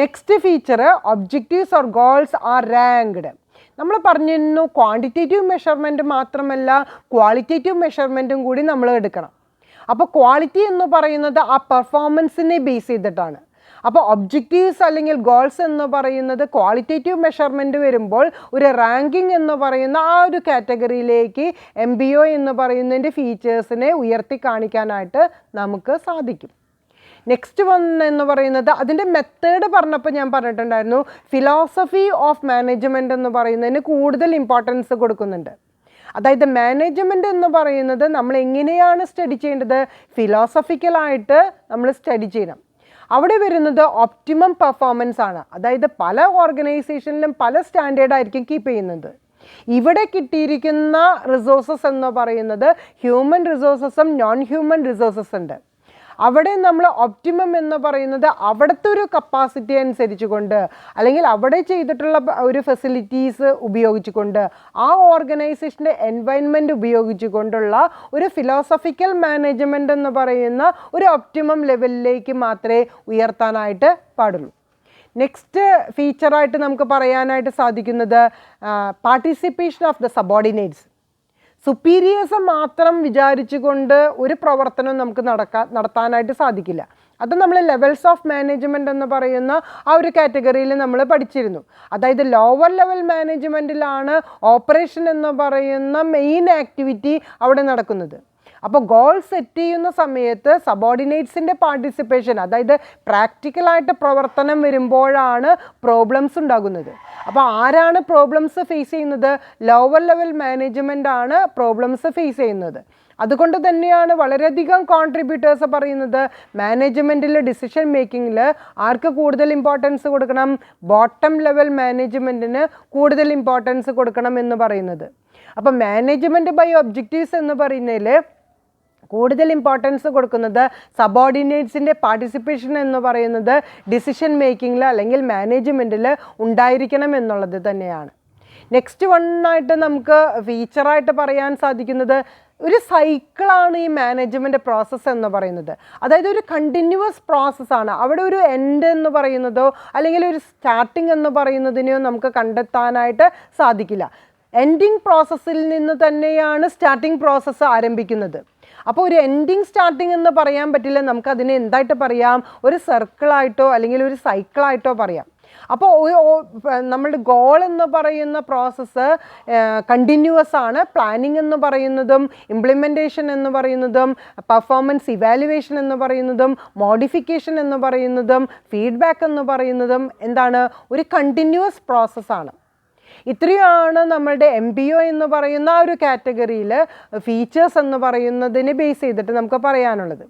Next feature objectives or goals R ranked. നമ്മൾ പറഞ്ഞിരുന്നു ക്വാണ്ടിറ്റേറ്റീവ് മെഷർമെൻറ്റ് മാത്രമല്ല ക്വാളിറ്റേറ്റീവ് മെഷർമെൻറ്റും കൂടി നമ്മൾ എടുക്കണം. അപ്പോൾ ക്വാളിറ്റി എന്ന് പറയുന്നത് ആ പെർഫോമൻസിനെ ബേസ് ചെയ്തിട്ടാണ്. അപ്പോൾ ഒബ്ജക്റ്റീവ്സ് അല്ലെങ്കിൽ ഗോൾസ് എന്ന് പറയുന്നത് ക്വാളിറ്റേറ്റീവ് മെഷർമെൻറ്റ് വരുമ്പോൾ ഒരു റാങ്കിങ് എന്ന് പറയുന്ന ആ ഒരു കാറ്റഗറിയിലേക്ക് MBO എന്ന് പറയുന്നതിൻ്റെ ഫീച്ചേഴ്സിനെ ഉയർത്തി കാണിക്കാനായിട്ട് നമുക്ക് സാധിക്കും. നെക്സ്റ്റ് എന്ന് പറയുന്നത് അതിൻ്റെ മെത്തേഡ് പറഞ്ഞപ്പോൾ ഞാൻ പറഞ്ഞിട്ടുണ്ടായിരുന്നു ഫിലോസഫി ഓഫ് മാനേജ്മെൻറ്റ് എന്ന് പറയുന്നതിന് കൂടുതൽ ഇമ്പോർട്ടൻസ് കൊടുക്കുന്നുണ്ട്. അതായത് മാനേജ്മെൻറ്റ് എന്ന് പറയുന്നത് നമ്മൾ എങ്ങനെയാണ് സ്റ്റഡി ചെയ്യേണ്ടത്? ഫിലോസഫിക്കലായിട്ട് നമ്മൾ സ്റ്റഡി ചെയ്യണം. അവിടെ വരുന്നത് ഒപ്റ്റിമം പെർഫോമൻസ് ആണ്. അതായത് പല ഓർഗനൈസേഷനിലും പല സ്റ്റാൻഡേർഡായിരിക്കും കീപ്പ് ചെയ്യുന്നത്. ഇവിടെ കിട്ടിയിരിക്കുന്ന റിസോഴ്സസ് എന്ന് പറയുന്നത് ഹ്യൂമൻ റിസോഴ്സസും നോൺ ഹ്യൂമൻ റിസോഴ്സസ് ഉണ്ട്. അവിടെ നമ്മൾ ഒപ്റ്റിമം എന്ന് പറയുന്നത് അവിടുത്തെ ഒരു കപ്പാസിറ്റി അനുസരിച്ച് കൊണ്ട് അല്ലെങ്കിൽ അവിടെ ചെയ്തിട്ടുള്ള ഒരു ഫെസിലിറ്റീസ് ഉപയോഗിച്ചുകൊണ്ട് ആ ഓർഗനൈസേഷൻ്റെ എൻവയൺമെൻറ്റ് ഉപയോഗിച്ചു കൊണ്ടുള്ള ഒരു ഫിലോസഫിക്കൽ മാനേജ്മെൻറ്റ് എന്ന് പറയുന്ന ഒരു ഒപ്റ്റിമം ലെവലിലേക്ക് മാത്രമേ ഉയർത്താനായിട്ട് പാടുള്ളൂ. നെക്സ്റ്റ് ഫീച്ചറായിട്ട് നമുക്ക് പറയാനായിട്ട് സാധിക്കുന്നത് participation of the subordinates. Superiors മാത്രം വിചാരിച്ചുകൊണ്ട് ഒരു പ്രവർത്തനം നമുക്ക് നടത്താനായിട്ട് സാധിക്കില്ല. അത് നമ്മൾ ലെവൽസ് ഓഫ് മാനേജ്മെൻറ്റ് എന്ന് പറയുന്ന ആ ഒരു കാറ്റഗറിയിൽ നമ്മൾ പഠിച്ചിരുന്നു. അതായത് ലോവർ ലെവൽ മാനേജ്മെൻറ്റിലാണ് ഓപ്പറേഷൻ എന്ന് പറയുന്ന മെയിൻ ആക്ടിവിറ്റി അവിടെ നടക്കുന്നത്. അപ്പോൾ ഗോൾ സെറ്റ് ചെയ്യുന്ന സമയത്ത് സബോർഡിനേറ്റ്സിൻ്റെ പാർട്ടിസിപ്പേഷൻ, അതായത് പ്രാക്ടിക്കലായിട്ട് പ്രവർത്തനം വരുമ്പോഴാണ് പ്രോബ്ലംസ് ഉണ്ടാകുന്നത്. അപ്പോൾ ആരാണ് പ്രോബ്ലംസ് ഫേസ് ചെയ്യുന്നത്? ലോവർ ലെവൽ മാനേജ്മെൻ്റ് ആണ് പ്രോബ്ലംസ് ഫേസ് ചെയ്യുന്നത്. അതുകൊണ്ട് തന്നെയാണ് വളരെയധികം കോൺട്രിബ്യൂട്ടേഴ്സ് പറയുന്നത് മാനേജ്മെൻറ്റിൽ ഡിസിഷൻ മേക്കിങ്ങിൽ ആർക്ക് കൂടുതൽ ഇമ്പോർട്ടൻസ് കൊടുക്കണം? ബോട്ടം ലെവൽ മാനേജ്മെൻറ്റിന് കൂടുതൽ ഇമ്പോർട്ടൻസ് കൊടുക്കണം എന്ന് പറയുന്നത്. അപ്പോൾ മാനേജ്മെൻറ്റ് ബൈ ഒബ്ജക്റ്റീവ്സ് എന്ന് പറയുന്നതിൽ കൂടുതൽ ഇമ്പോർട്ടൻസ് കൊടുക്കുന്നത് സബോർഡിനേറ്റ്സിൻ്റെ പാർട്ടിസിപ്പേഷൻ എന്ന് പറയുന്നത് ഡിസിഷൻ മേക്കിങ്ങിൽ അല്ലെങ്കിൽ മാനേജ്മെൻറ്റിൽ ഉണ്ടായിരിക്കണം എന്നുള്ളത് തന്നെയാണ്. നെക്സ്റ്റ് വണ്ണായിട്ട് നമുക്ക് ഫീച്ചറായിട്ട് പറയാൻ സാധിക്കുന്നത് ഒരു സൈക്കിളാണ് ഈ മാനേജ്മെൻറ്റ് പ്രോസസ്സ് എന്ന് പറയുന്നത്. അതായത് ഒരു കണ്ടിന്യൂവസ് പ്രോസസ്സാണ്. അവിടെ ഒരു എൻഡ് എന്ന് പറയുന്നതോ അല്ലെങ്കിൽ ഒരു സ്റ്റാർട്ടിംഗ് എന്ന് പറയുന്നതിനെയോ നമുക്ക് കണ്ടെത്താനായിട്ട് സാധിക്കില്ല. എൻഡിങ് പ്രോസസ്സിൽ നിന്ന് തന്നെയാണ് സ്റ്റാർട്ടിംഗ് പ്രോസസ്സ് ആരംഭിക്കുന്നത്. അപ്പോൾ ഒരു എൻഡിങ് സ്റ്റാർട്ടിംഗ് എന്ന് പറയാൻ പറ്റില്ല. നമുക്കതിനെ എന്തായിട്ട് പറയാം? ഒരു സർക്കിളായിട്ടോ അല്ലെങ്കിൽ ഒരു സൈക്കിളായിട്ടോ പറയാം. അപ്പോൾ നമ്മളുടെ ഗോൾ എന്ന് പറയുന്ന പ്രോസസ്സ് കണ്ടിന്യൂവസ് ആണ്. പ്ലാനിങ് എന്ന് പറയുന്നതും ഇംപ്ലിമെൻറ്റേഷൻ എന്ന് പറയുന്നതും പെർഫോമൻസ് ഇവാലുവേഷൻ എന്ന് പറയുന്നതും മോഡിഫിക്കേഷൻ എന്ന് പറയുന്നതും ഫീഡ്ബാക്ക് എന്ന് പറയുന്നതും എന്താണ്? ഒരു കണ്ടിന്യൂവസ് പ്രോസസ്സാണ്. ഇത്രയാണ് നമ്മളുടെ MBO എന്ന് പറയുന്ന ആ ഒരു കാറ്റഗറിയിൽ ഫീച്ചേഴ്സ് എന്ന് പറയുന്നതിനെ ബേസ് ചെയ്തിട്ട് നമുക്ക് പറയാനുള്ളത്.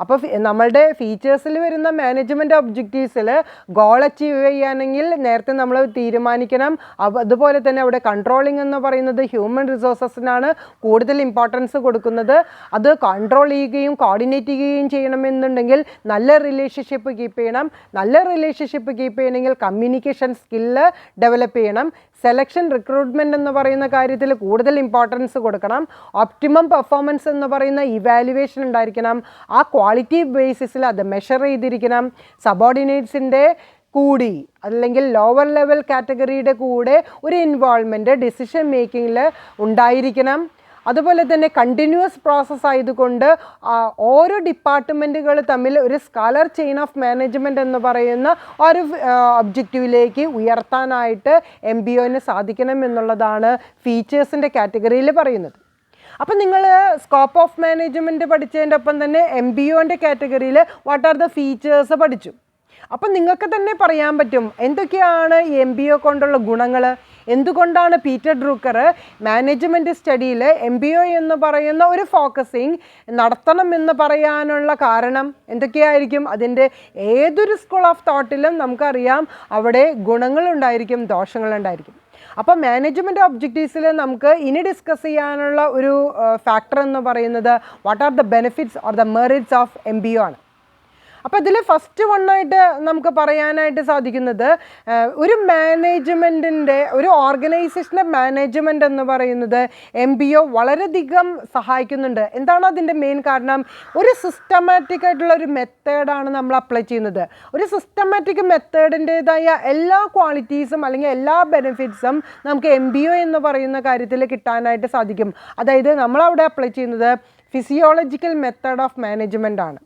അപ്പോൾ നമ്മളുടെ ഫീച്ചേഴ്സിൽ വരുന്ന മാനേജ്മെൻറ്റ് ഒബ്ജക്റ്റീവ്സിൽ ഗോൾ അച്ചീവ് ചെയ്യാനെങ്കിൽ നേരത്തെ നമ്മൾ തീരുമാനിക്കണം. അതുപോലെ തന്നെ അവിടെ കൺട്രോളിംഗ് എന്ന് പറയുന്നത് ഹ്യൂമൻ റിസോഴ്സസിനാണ് കൂടുതൽ ഇമ്പോർട്ടൻസ് കൊടുക്കുന്നത്. അത് കൺട്രോൾ ചെയ്യുകയും കോർഡിനേറ്റ് ചെയ്യുകയും ചെയ്യണമെന്നുണ്ടെങ്കിൽ നല്ല റിലേഷൻഷിപ്പ് കീപ്പ് ചെയ്യണം. നല്ല റിലേഷൻഷിപ്പ് കീപ്പ് ചെയ്യണമെങ്കിൽ കമ്മ്യൂണിക്കേഷൻ സ്കില്ല് ഡെവലപ്പ് ചെയ്യണം. സെലക്ഷൻ റിക്രൂട്ട്മെൻറ്റ് എന്ന് പറയുന്ന കാര്യത്തിൽ കൂടുതൽ ഇമ്പോർട്ടൻസ് കൊടുക്കണം. ഒപ്റ്റിമം പെർഫോമൻസ് എന്ന് പറയുന്ന ഇവാലുവേഷൻ ഉണ്ടായിരിക്കണം. ആ ക്വാളിറ്റി ബേസിസിൽ അത് മെഷർ ചെയ്തിരിക്കണം. സബോർഡിനേറ്റ്സിൻ്റെ കൂടി അല്ലെങ്കിൽ ലോവർ ലെവൽ കാറ്റഗറിയുടെ കൂടെ ഒരു ഇൻവോൾവ്മെൻറ്റ് ഡിസിഷൻ മേക്കിങ്ങിൽ ഉണ്ടായിരിക്കണം. അതുപോലെ തന്നെ കണ്ടിന്യൂവസ് പ്രോസസ്സ് ആയതുകൊണ്ട് ഓരോ ഡിപ്പാർട്ട്മെൻറ്റുകൾ തമ്മിൽ ഒരു സ്കാലർ ചെയിൻ ഓഫ് മാനേജ്മെൻറ്റ് എന്ന് പറയുന്ന ഒരു ഒബ്ജക്റ്റീവിലേക്ക് ഉയർത്താനായിട്ട് MBOന് സാധിക്കണം എന്നുള്ളതാണ് ഫീച്ചേഴ്സിൻ്റെ കാറ്റഗറിയിൽ പറയുന്നത്. അപ്പം നിങ്ങൾ സ്കോപ്പ് ഓഫ് മാനേജ്മെൻറ്റ് പഠിച്ചതിൻ്റെ ഒപ്പം തന്നെ MBOൻ്റെ കാറ്റഗറിയിൽ വാട്ട് ആർ ദ ഫീച്ചേഴ്സ് പഠിച്ചു. അപ്പം നിങ്ങൾക്ക് തന്നെ പറയാൻ പറ്റും എന്തൊക്കെയാണ് ഈ MBO കൊണ്ടുള്ള ഗുണങ്ങൾ. എന്തുകൊണ്ടാണ് പീറ്റർ ഡ്രൂക്കർ മാനേജ്മെൻറ്റ് സ്റ്റഡിയിൽ MBO എന്ന് പറയുന്ന ഒരു ഫോക്കസിങ് നടത്തണം എന്ന് പറയാനുള്ള കാരണം എന്തൊക്കെയായിരിക്കും? അതിൻ്റെ ഏതൊരു സ്കൂൾ ഓഫ് തോട്ടിലും നമുക്കറിയാം അവിടെ ഗുണങ്ങളുണ്ടായിരിക്കും, ദോഷങ്ങളുണ്ടായിരിക്കും. അപ്പോൾ മാനേജ്മെൻറ്റ് ഒബ്ജക്റ്റീവ്സിൽ നമുക്ക് ഇനി ഡിസ്കസ് ചെയ്യാനുള്ള ഒരു ഫാക്ടർ എന്ന് പറയുന്നത് what are the benefits or the merits of MBO ആണ്. അപ്പോൾ ഇതിൽ ഫസ്റ്റ് വണ്ണായിട്ട് നമുക്ക് പറയാനായിട്ട് സാധിക്കുന്നത് ഒരു മാനേജ്മെൻറ്റിൻ്റെ ഒരു ഓർഗനൈസേഷൻ്റെ മാനേജ്മെൻറ്റ് എന്ന് പറയുന്നത് MBO വളരെയധികം സഹായിക്കുന്നുണ്ട്. എന്താണ് അതിൻ്റെ മെയിൻ കാരണം? ഒരു സിസ്റ്റമാറ്റിക് ആയിട്ടുള്ള ഒരു മെത്തേഡാണ് നമ്മൾ അപ്ലൈ ചെയ്യുന്നത്. ഒരു സിസ്റ്റമാറ്റിക് മെത്തേഡിൻ്റേതായ എല്ലാ ക്വാളിറ്റീസും അല്ലെങ്കിൽ എല്ലാ ബെനിഫിറ്റ്സും നമുക്ക് MBO എന്ന് പറയുന്ന കാര്യത്തിൽ കിട്ടാനായിട്ട് സാധിക്കും. അതായത് നമ്മളവിടെ അപ്ലൈ ചെയ്യുന്നത് ഫിസിയോളജിക്കൽ മെത്തേഡ് ഓഫ് മാനേജ്മെൻ്റ് ആണ്.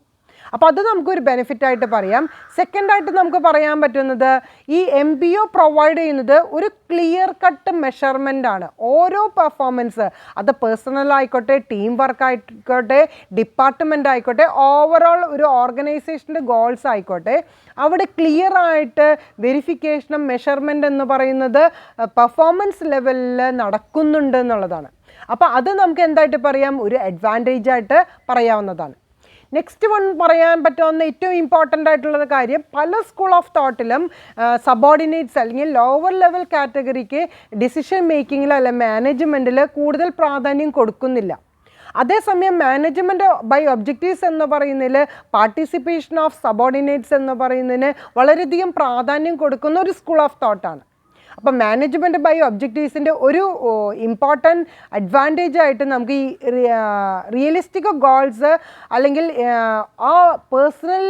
അപ്പോൾ അത് നമുക്കൊരു ബെനിഫിറ്റായിട്ട് പറയാം. സെക്കൻഡായിട്ട് നമുക്ക് പറയാൻ പറ്റുന്നത് ഈ MBO പ്രൊവൈഡ് ചെയ്യുന്നത് ഒരു ക്ലിയർ കട്ട് മെഷർമെൻ്റ് ആണ്. ഓരോ പെർഫോമൻസ് അത് പേഴ്സണൽ ആയിക്കോട്ടെ, ടീം വർക്ക് ആയിക്കോട്ടെ, ഡിപ്പാർട്ട്മെൻ്റ് ആയിക്കോട്ടെ, ഓവറോൾ ഒരു ഓർഗനൈസേഷൻ്റെ ഗോൾസ് ആയിക്കോട്ടെ, അവിടെ ക്ലിയർ ആയിട്ട് വെരിഫിക്കേഷനും മെഷർമെൻ്റ് എന്ന് പറയുന്നത് പെർഫോമൻസ് ലെവലിൽ നടക്കുന്നുണ്ട് എന്നുള്ളതാണ്. അപ്പോൾ അത് നമുക്ക് എന്തായിട്ട് പറയാം? ഒരു അഡ്വാൻറ്റേജ് ആയിട്ട് പറയാവുന്നതാണ്. നെക്സ്റ്റ് വൺ പറയാൻ പറ്റുന്ന ഏറ്റവും ഇമ്പോർട്ടൻ്റ് ആയിട്ടുള്ള കാര്യം, പല സ്കൂൾ ഓഫ് തോട്ടിലും സബോർഡിനേറ്റ്സ് അല്ലെങ്കിൽ ലോവർ ലെവൽ കാറ്റഗറിക്ക് ഡിസിഷൻ മേക്കിങ്ങിൽ അല്ല മാനേജ്മെൻറ്റിൽ കൂടുതൽ പ്രാധാന്യം കൊടുക്കുന്നില്ല. അതേസമയം മാനേജ്മെൻറ്റ് ബൈ ഒബ്ജക്റ്റീവ്സ് എന്ന് പറയുന്നതിൽ പാർട്ടിസിപ്പേഷൻ ഓഫ് സബോർഡിനേറ്റ്സ് എന്ന് പറയുന്നതിന് വളരെയധികം പ്രാധാന്യം കൊടുക്കുന്ന ഒരു സ്കൂൾ ഓഫ് തോട്ടാണ്. അപ്പം മാനേജ്മെൻറ്റ് ബൈ ഒബ്ജക്റ്റീവ്സിൻ്റെ ഒരു ഇമ്പോർട്ടൻറ്റ് അഡ്വാൻറ്റേജ് ആയിട്ട് നമുക്ക് ഈ റിയലിസ്റ്റിക് ഗോൾസ് അല്ലെങ്കിൽ ആ പേഴ്സണൽ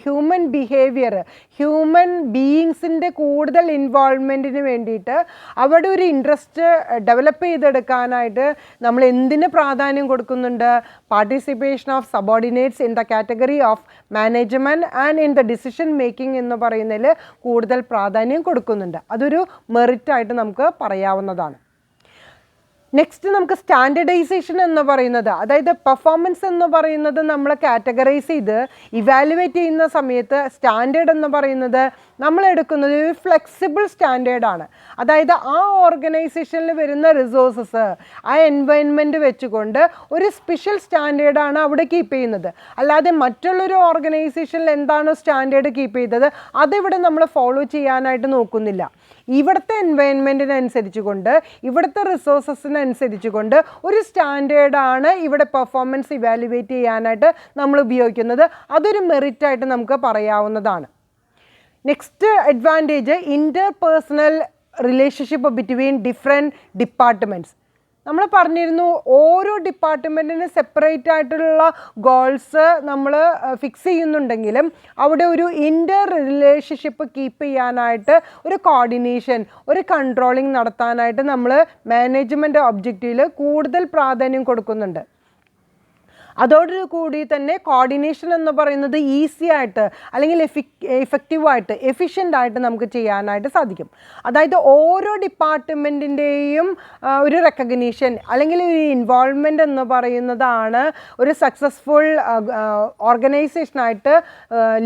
ഹ്യൂമൻ ബിഹേവിയർ, ഹ്യൂമൻ ബീയിങ്സിൻ്റെ കൂടുതൽ ഇൻവോൾവ്മെൻറ്റിന് വേണ്ടിയിട്ട് അവിടെ ഒരു ഇൻട്രസ്റ്റ് ഡെവലപ്പ് ചെയ്തെടുക്കാനായിട്ട് നമ്മൾ എന്തിന് പ്രാധാന്യം കൊടുക്കുന്നുണ്ട്? Participation of subordinates in the category of management and in the decision making എന്ന് പറയുന്നതിൽ കൂടുതൽ പ്രാധാന്യം കൊടുക്കുന്നുണ്ട്. അതൊരു മെറിറ്റായിട്ട് നമുക്ക് പറയാവുന്നതാണ്. നെക്സ്റ്റ് നമുക്ക് സ്റ്റാൻഡർഡൈസേഷൻ എന്ന് പറയുന്നത്, അതായത് പെർഫോമൻസ് എന്ന് പറയുന്നത് നമ്മൾ കാറ്റഗറൈസ് ചെയ്ത് ഇവാലുവേറ്റ് ചെയ്യുന്ന സമയത്ത് സ്റ്റാൻഡേർഡ് എന്ന് പറയുന്നത് നമ്മൾ എടുക്കുന്നത് ഒരു ഫ്ലെക്സിബിൾ സ്റ്റാൻഡേർഡാണ്. അതായത് ആ ഓർഗനൈസേഷനിൽ വരുന്ന റിസോഴ്സസ്, ആ എൻവയൺമെൻറ്റ് വെച്ചുകൊണ്ട് ഒരു സ്പെഷ്യൽ സ്റ്റാൻഡേർഡാണ് അവിടെ കീപ്പ് ചെയ്യുന്നത്. അല്ലാതെ മറ്റുള്ളൊരു ഓർഗനൈസേഷനിൽ എന്താണോ സ്റ്റാൻഡേർഡ് കീപ്പ് ചെയ്തത് അതിവിടെ നമ്മൾ ഫോളോ ചെയ്യാനായിട്ട് നോക്കുന്നില്ല. ഇവിടുത്തെ എൻവയൺമെൻറ്റിനനുസരിച്ച് കൊണ്ട്, ഇവിടുത്തെ റിസോഴ്സസിനനുസരിച്ച് കൊണ്ട് ഒരു സ്റ്റാൻഡേർഡാണ് ഇവിടെ പെർഫോമൻസ് ഇവാലുവേറ്റ് ചെയ്യാനായിട്ട് നമ്മൾ ഉപയോഗിക്കുന്നത്. അതൊരു മെറിറ്റായിട്ട് നമുക്ക് പറയാവുന്നതാണ്. Next advantage, inter personal relationship between different departments. നമ്മൾ പറഞ്ഞിരുന്നു ഓരോ ഡിപ്പാർട്ട്മെൻറ്റിന് സെപ്പറേറ്റ് ആയിട്ടുള്ള ഗോൾസ് നമ്മൾ ഫിക്സ് ചെയ്യുന്നുണ്ടെങ്കിലും അവിടെ ഒരു ഇൻ്റർ റിലേഷൻഷിപ്പ് കീപ്പ് ചെയ്യാനായിട്ട് ഒരു കോർഡിനേഷൻ, ഒരു കൺട്രോളിങ് നടത്താനായിട്ട് നമ്മൾ മാനേജ്മെൻറ്റ് ഒബ്ജക്റ്റീവിൽ കൂടുതൽ പ്രാധാന്യം കൊടുക്കുന്നുണ്ട്. അതോടുകൂടി തന്നെ കോർഡിനേഷൻ എന്ന് പറയുന്നത് ഈസി ആയിട്ട് അല്ലെങ്കിൽ എഫക്റ്റീവായിട്ട് എഫിഷ്യൻ്റായിട്ട് നമുക്ക് ചെയ്യാനായിട്ട് സാധിക്കും. അതായത് ഓരോ ഡിപ്പാർട്ട്മെൻറ്റിൻ്റെയും ഒരു റെക്കഗ്നീഷൻ അല്ലെങ്കിൽ ഒരു ഇൻവോൾവ്മെൻ്റ് എന്ന് പറയുന്നതാണ് ഒരു സക്സസ്ഫുൾ ഓർഗനൈസേഷനായിട്ട്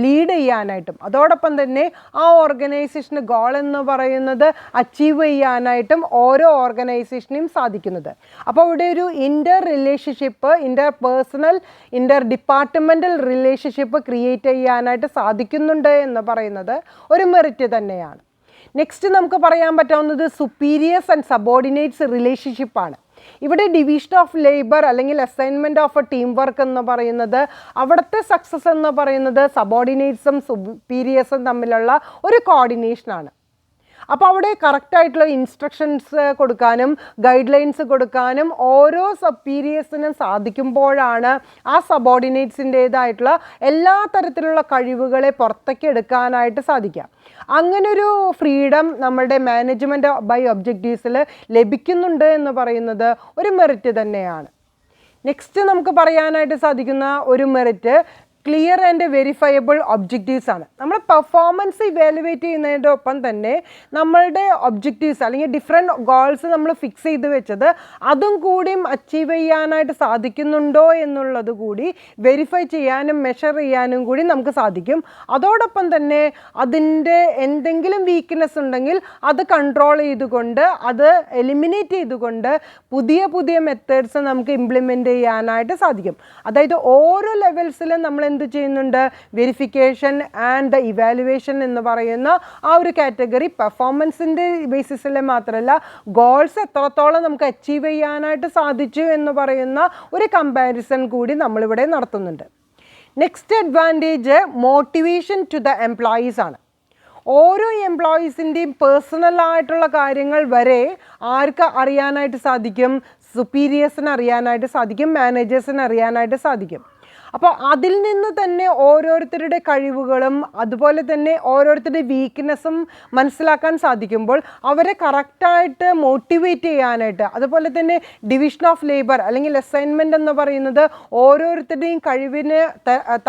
ലീഡ് ചെയ്യാനായിട്ടും അതോടൊപ്പം തന്നെ ആ ഓർഗനൈസേഷന് ഗോൾ എന്ന് പറയുന്നത് അച്ചീവ് ചെയ്യാനായിട്ടും ഓരോ ഓർഗനൈസേഷനെയും സാധിക്കുന്നത്. അപ്പോൾ ഇവിടെ ഒരു inter relationship, inter personal inter departmental relationship create ചെയ്യാനായിട്ട് സാധിക്കുന്നുണ്ട് എന്ന് പറയുന്നത് ഒരു മെറിറ്റ് തന്നെയാണ്. നെക്സ്റ്റ് നമുക്ക് പറയാൻ പറ്റാവുന്നത് സുപ്പീരിയേഴ്സ് ആൻഡ് സബോർഡിനേറ്റ്സ് റിലേഷൻഷിപ്പാണ്. ഇവിടെ ഡിവിഷൻ ഓഫ് ലേബർ അല്ലെങ്കിൽ assignment of A team work എന്ന് പറയുന്നത് അവിടുത്തെ സക്സസ് എന്ന് പറയുന്നത് സബോർഡിനേറ്റ്സും സുപ്പീരിയേഴ്സും തമ്മിലുള്ള ഒരു കോർഡിനേഷനാണ്. അപ്പോൾ അവിടെ കറക്റ്റായിട്ടുള്ള ഇൻസ്ട്രക്ഷൻസ് കൊടുക്കാനും ഗൈഡ് ലൈൻസ് കൊടുക്കാനും ഓരോ സപ്പീരിയേഴ്സിനും സാധിക്കുമ്പോഴാണ് ആ സബോർഡിനേറ്റ്സിൻ്റേതായിട്ടുള്ള എല്ലാ തരത്തിലുള്ള കഴിവുകളെ പുറത്തേക്ക് എടുക്കാനായിട്ട് സാധിക്കുക. അങ്ങനൊരു ഫ്രീഡം നമ്മുടെ മാനേജ്മെൻറ്റ് ബൈ ഒബ്ജക്റ്റീവ്സിൽ ലഭിക്കുന്നുണ്ട് എന്ന് പറയുന്നത് ഒരു മെറിറ്റ് തന്നെയാണ്. നെക്സ്റ്റ് നമുക്ക് പറയാനായിട്ട് സാധിക്കുന്ന ഒരു merit clear and verifiable objectives ആണ്. നമ്മൾ പെർഫോമൻസ് ഇവാലുവേറ്റ് ചെയ്യുന്നതിൻ്റെ ഒപ്പം തന്നെ നമ്മളുടെ ഒബ്ജക്റ്റീവ്സ് അല്ലെങ്കിൽ ഡിഫറെൻറ്റ് ഗോൾസ് നമ്മൾ ഫിക്സ് ചെയ്ത് വെച്ചത് അതും കൂടിയും അച്ചീവ് ചെയ്യാനായിട്ട് സാധിക്കുന്നുണ്ടോ എന്നുള്ളത് കൂടി വെരിഫൈ ചെയ്യാനും മെഷർ ചെയ്യാനും കൂടി നമുക്ക് സാധിക്കും. അതോടൊപ്പം തന്നെ അതിൻ്റെ എന്തെങ്കിലും വീക്ക്നെസ് ഉണ്ടെങ്കിൽ അത് കൺട്രോൾ ചെയ്തുകൊണ്ട് അത് എലിമിനേറ്റ് ചെയ്തുകൊണ്ട് പുതിയ പുതിയ മെത്തേഡ്സ് നമുക്ക് ഇംപ്ലിമെൻ്റ് ചെയ്യാനായിട്ട് സാധിക്കും. അതായത് ഓരോ ലെവൽസിലും നമ്മൾ എന്ത് ചെയ്യുന്നുണ്ട്, വെരിഫിക്കേഷൻ ആൻഡ് ദ ഇവാലുവേഷൻ എന്ന് പറയുന്ന ആ ഒരു കാറ്റഗറി പെർഫോമൻസിൻ്റെ ബേസിസിൽ മാത്രമല്ല ഗോൾസ് എത്രത്തോളം നമുക്ക് അച്ചീവ് ചെയ്യാനായിട്ട് സാധിച്ചു എന്ന് പറയുന്ന ഒരു കമ്പാരിസൺ കൂടി നമ്മളിവിടെ നടത്തുന്നുണ്ട്. Next advantage motivation to the employees ആണ്. ഓരോ എംപ്ലോയീസിൻ്റെയും പേഴ്സണലായിട്ടുള്ള കാര്യങ്ങൾ വരെ ആർക്ക് അറിയാനായിട്ട് സാധിക്കും, സുപ്പീരിയേഴ്സിന് അറിയാനായിട്ട് സാധിക്കും, മാനേജേഴ്സിന് അറിയാനായിട്ട് സാധിക്കും. അപ്പോൾ അതിൽ നിന്ന് തന്നെ ഓരോരുത്തരുടെ കഴിവുകളും അതുപോലെ തന്നെ ഓരോരുത്തരുടെ വീക്ക്നെസ്സും മനസ്സിലാക്കാൻ സാധിക്കുമ്പോൾ അവരെ കറക്റ്റായിട്ട് മോട്ടിവേറ്റ് ചെയ്യാനായിട്ട്, അതുപോലെ തന്നെ ഡിവിഷൻ ഓഫ് ലേബർ അല്ലെങ്കിൽ അസൈൻമെൻറ്റ് എന്ന് പറയുന്നത് ഓരോരുത്തരുടെയും കഴിവിന്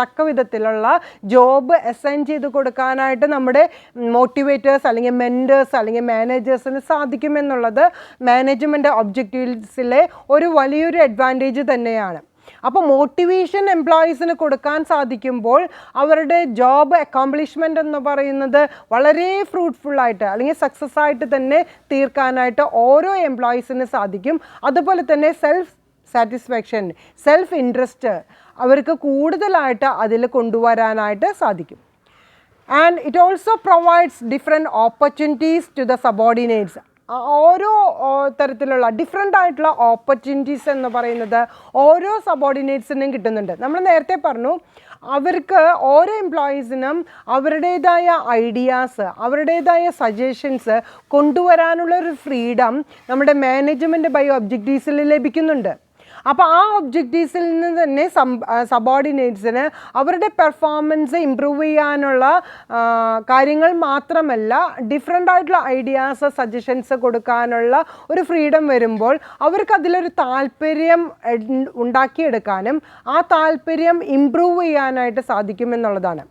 തക്ക വിധത്തിലുള്ള ജോബ് അസൈൻ ചെയ്ത് കൊടുക്കാനായിട്ട് നമ്മുടെ മോട്ടിവേറ്റേഴ്സ് അല്ലെങ്കിൽ മെൻറ്റേഴ്സ് അല്ലെങ്കിൽ മാനേജേഴ്സിന് സാധിക്കുമെന്നുള്ളത് മാനേജ്മെൻറ്റ് ഒബ്ജക്റ്റീവ്സിലെ ഒരു വലിയൊരു അഡ്വാൻറ്റേജ് തന്നെയാണ്. അപ്പോൾ മോട്ടിവേഷൻ എംപ്ലോയീസിന് കൊടുക്കാൻ സാധിക്കുമ്പോൾ അവരുടെ ജോബ് അക്കോംപ്ലിഷ്മെൻ്റ് എന്ന് പറയുന്നത് വളരെ ഫ്രൂട്ട്ഫുള്ളായിട്ട് അല്ലെങ്കിൽ സക്സസ് ആയിട്ട് തന്നെ തീർക്കാനായിട്ട് ഓരോ എംപ്ലോയീസിന് സാധിക്കും. അതുപോലെ തന്നെ സെൽഫ് സാറ്റിസ്ഫാക്ഷൻ, സെൽഫ് ഇൻട്രസ്റ്റ് അവർക്ക് കൂടുതലായിട്ട് അതിൽ കൊണ്ടുവരാനായിട്ട് സാധിക്കും. And it also provides different opportunities to the subordinates. ഓരോ തരത്തിലുള്ള ഡിഫറെൻ്റ് ആയിട്ടുള്ള ഓപ്പർച്യൂണിറ്റീസ് എന്ന് പറയുന്നത് ഓരോ സബോർഡിനേറ്റ്സിനും കിട്ടുന്നുണ്ട്. നമ്മൾ നേരത്തെ പറഞ്ഞു അവർക്ക് ഓരോ എംപ്ലോയീസിനും അവരുടേതായ ഐഡിയാസ്, അവരുടേതായ സജഷൻസ് കൊണ്ടുവരാനുള്ള ഒരു ഫ്രീഡം നമ്മുടെ മാനേജ്മെൻറ്റ് ബൈ ഒബ്ജക്റ്റീവ്സിൽ ലഭിക്കുന്നുണ്ട്. അപ്പോൾ ആ ഒബ്ജക്റ്റീവ്സിൽ നിന്ന് തന്നെ സബോർഡിനേറ്റ്സിന് അവരുടെ പെർഫോമൻസ് ഇമ്പ്രൂവ് ചെയ്യാനുള്ള കാര്യങ്ങൾ മാത്രമല്ല ഡിഫറെൻ്റ് ആയിട്ടുള്ള ഐഡിയാസ് സജഷൻസ് കൊടുക്കാനുള്ള ഒരു ഫ്രീഡം വരുമ്പോൾ അവർക്ക് അതിലൊരു താല്പര്യം ഉണ്ടാക്കിയെടുക്കാനും ആ താല്പര്യം ഇമ്പ്രൂവ് ചെയ്യാനായിട്ട് സാധിക്കുമെന്നുള്ളതാണ്.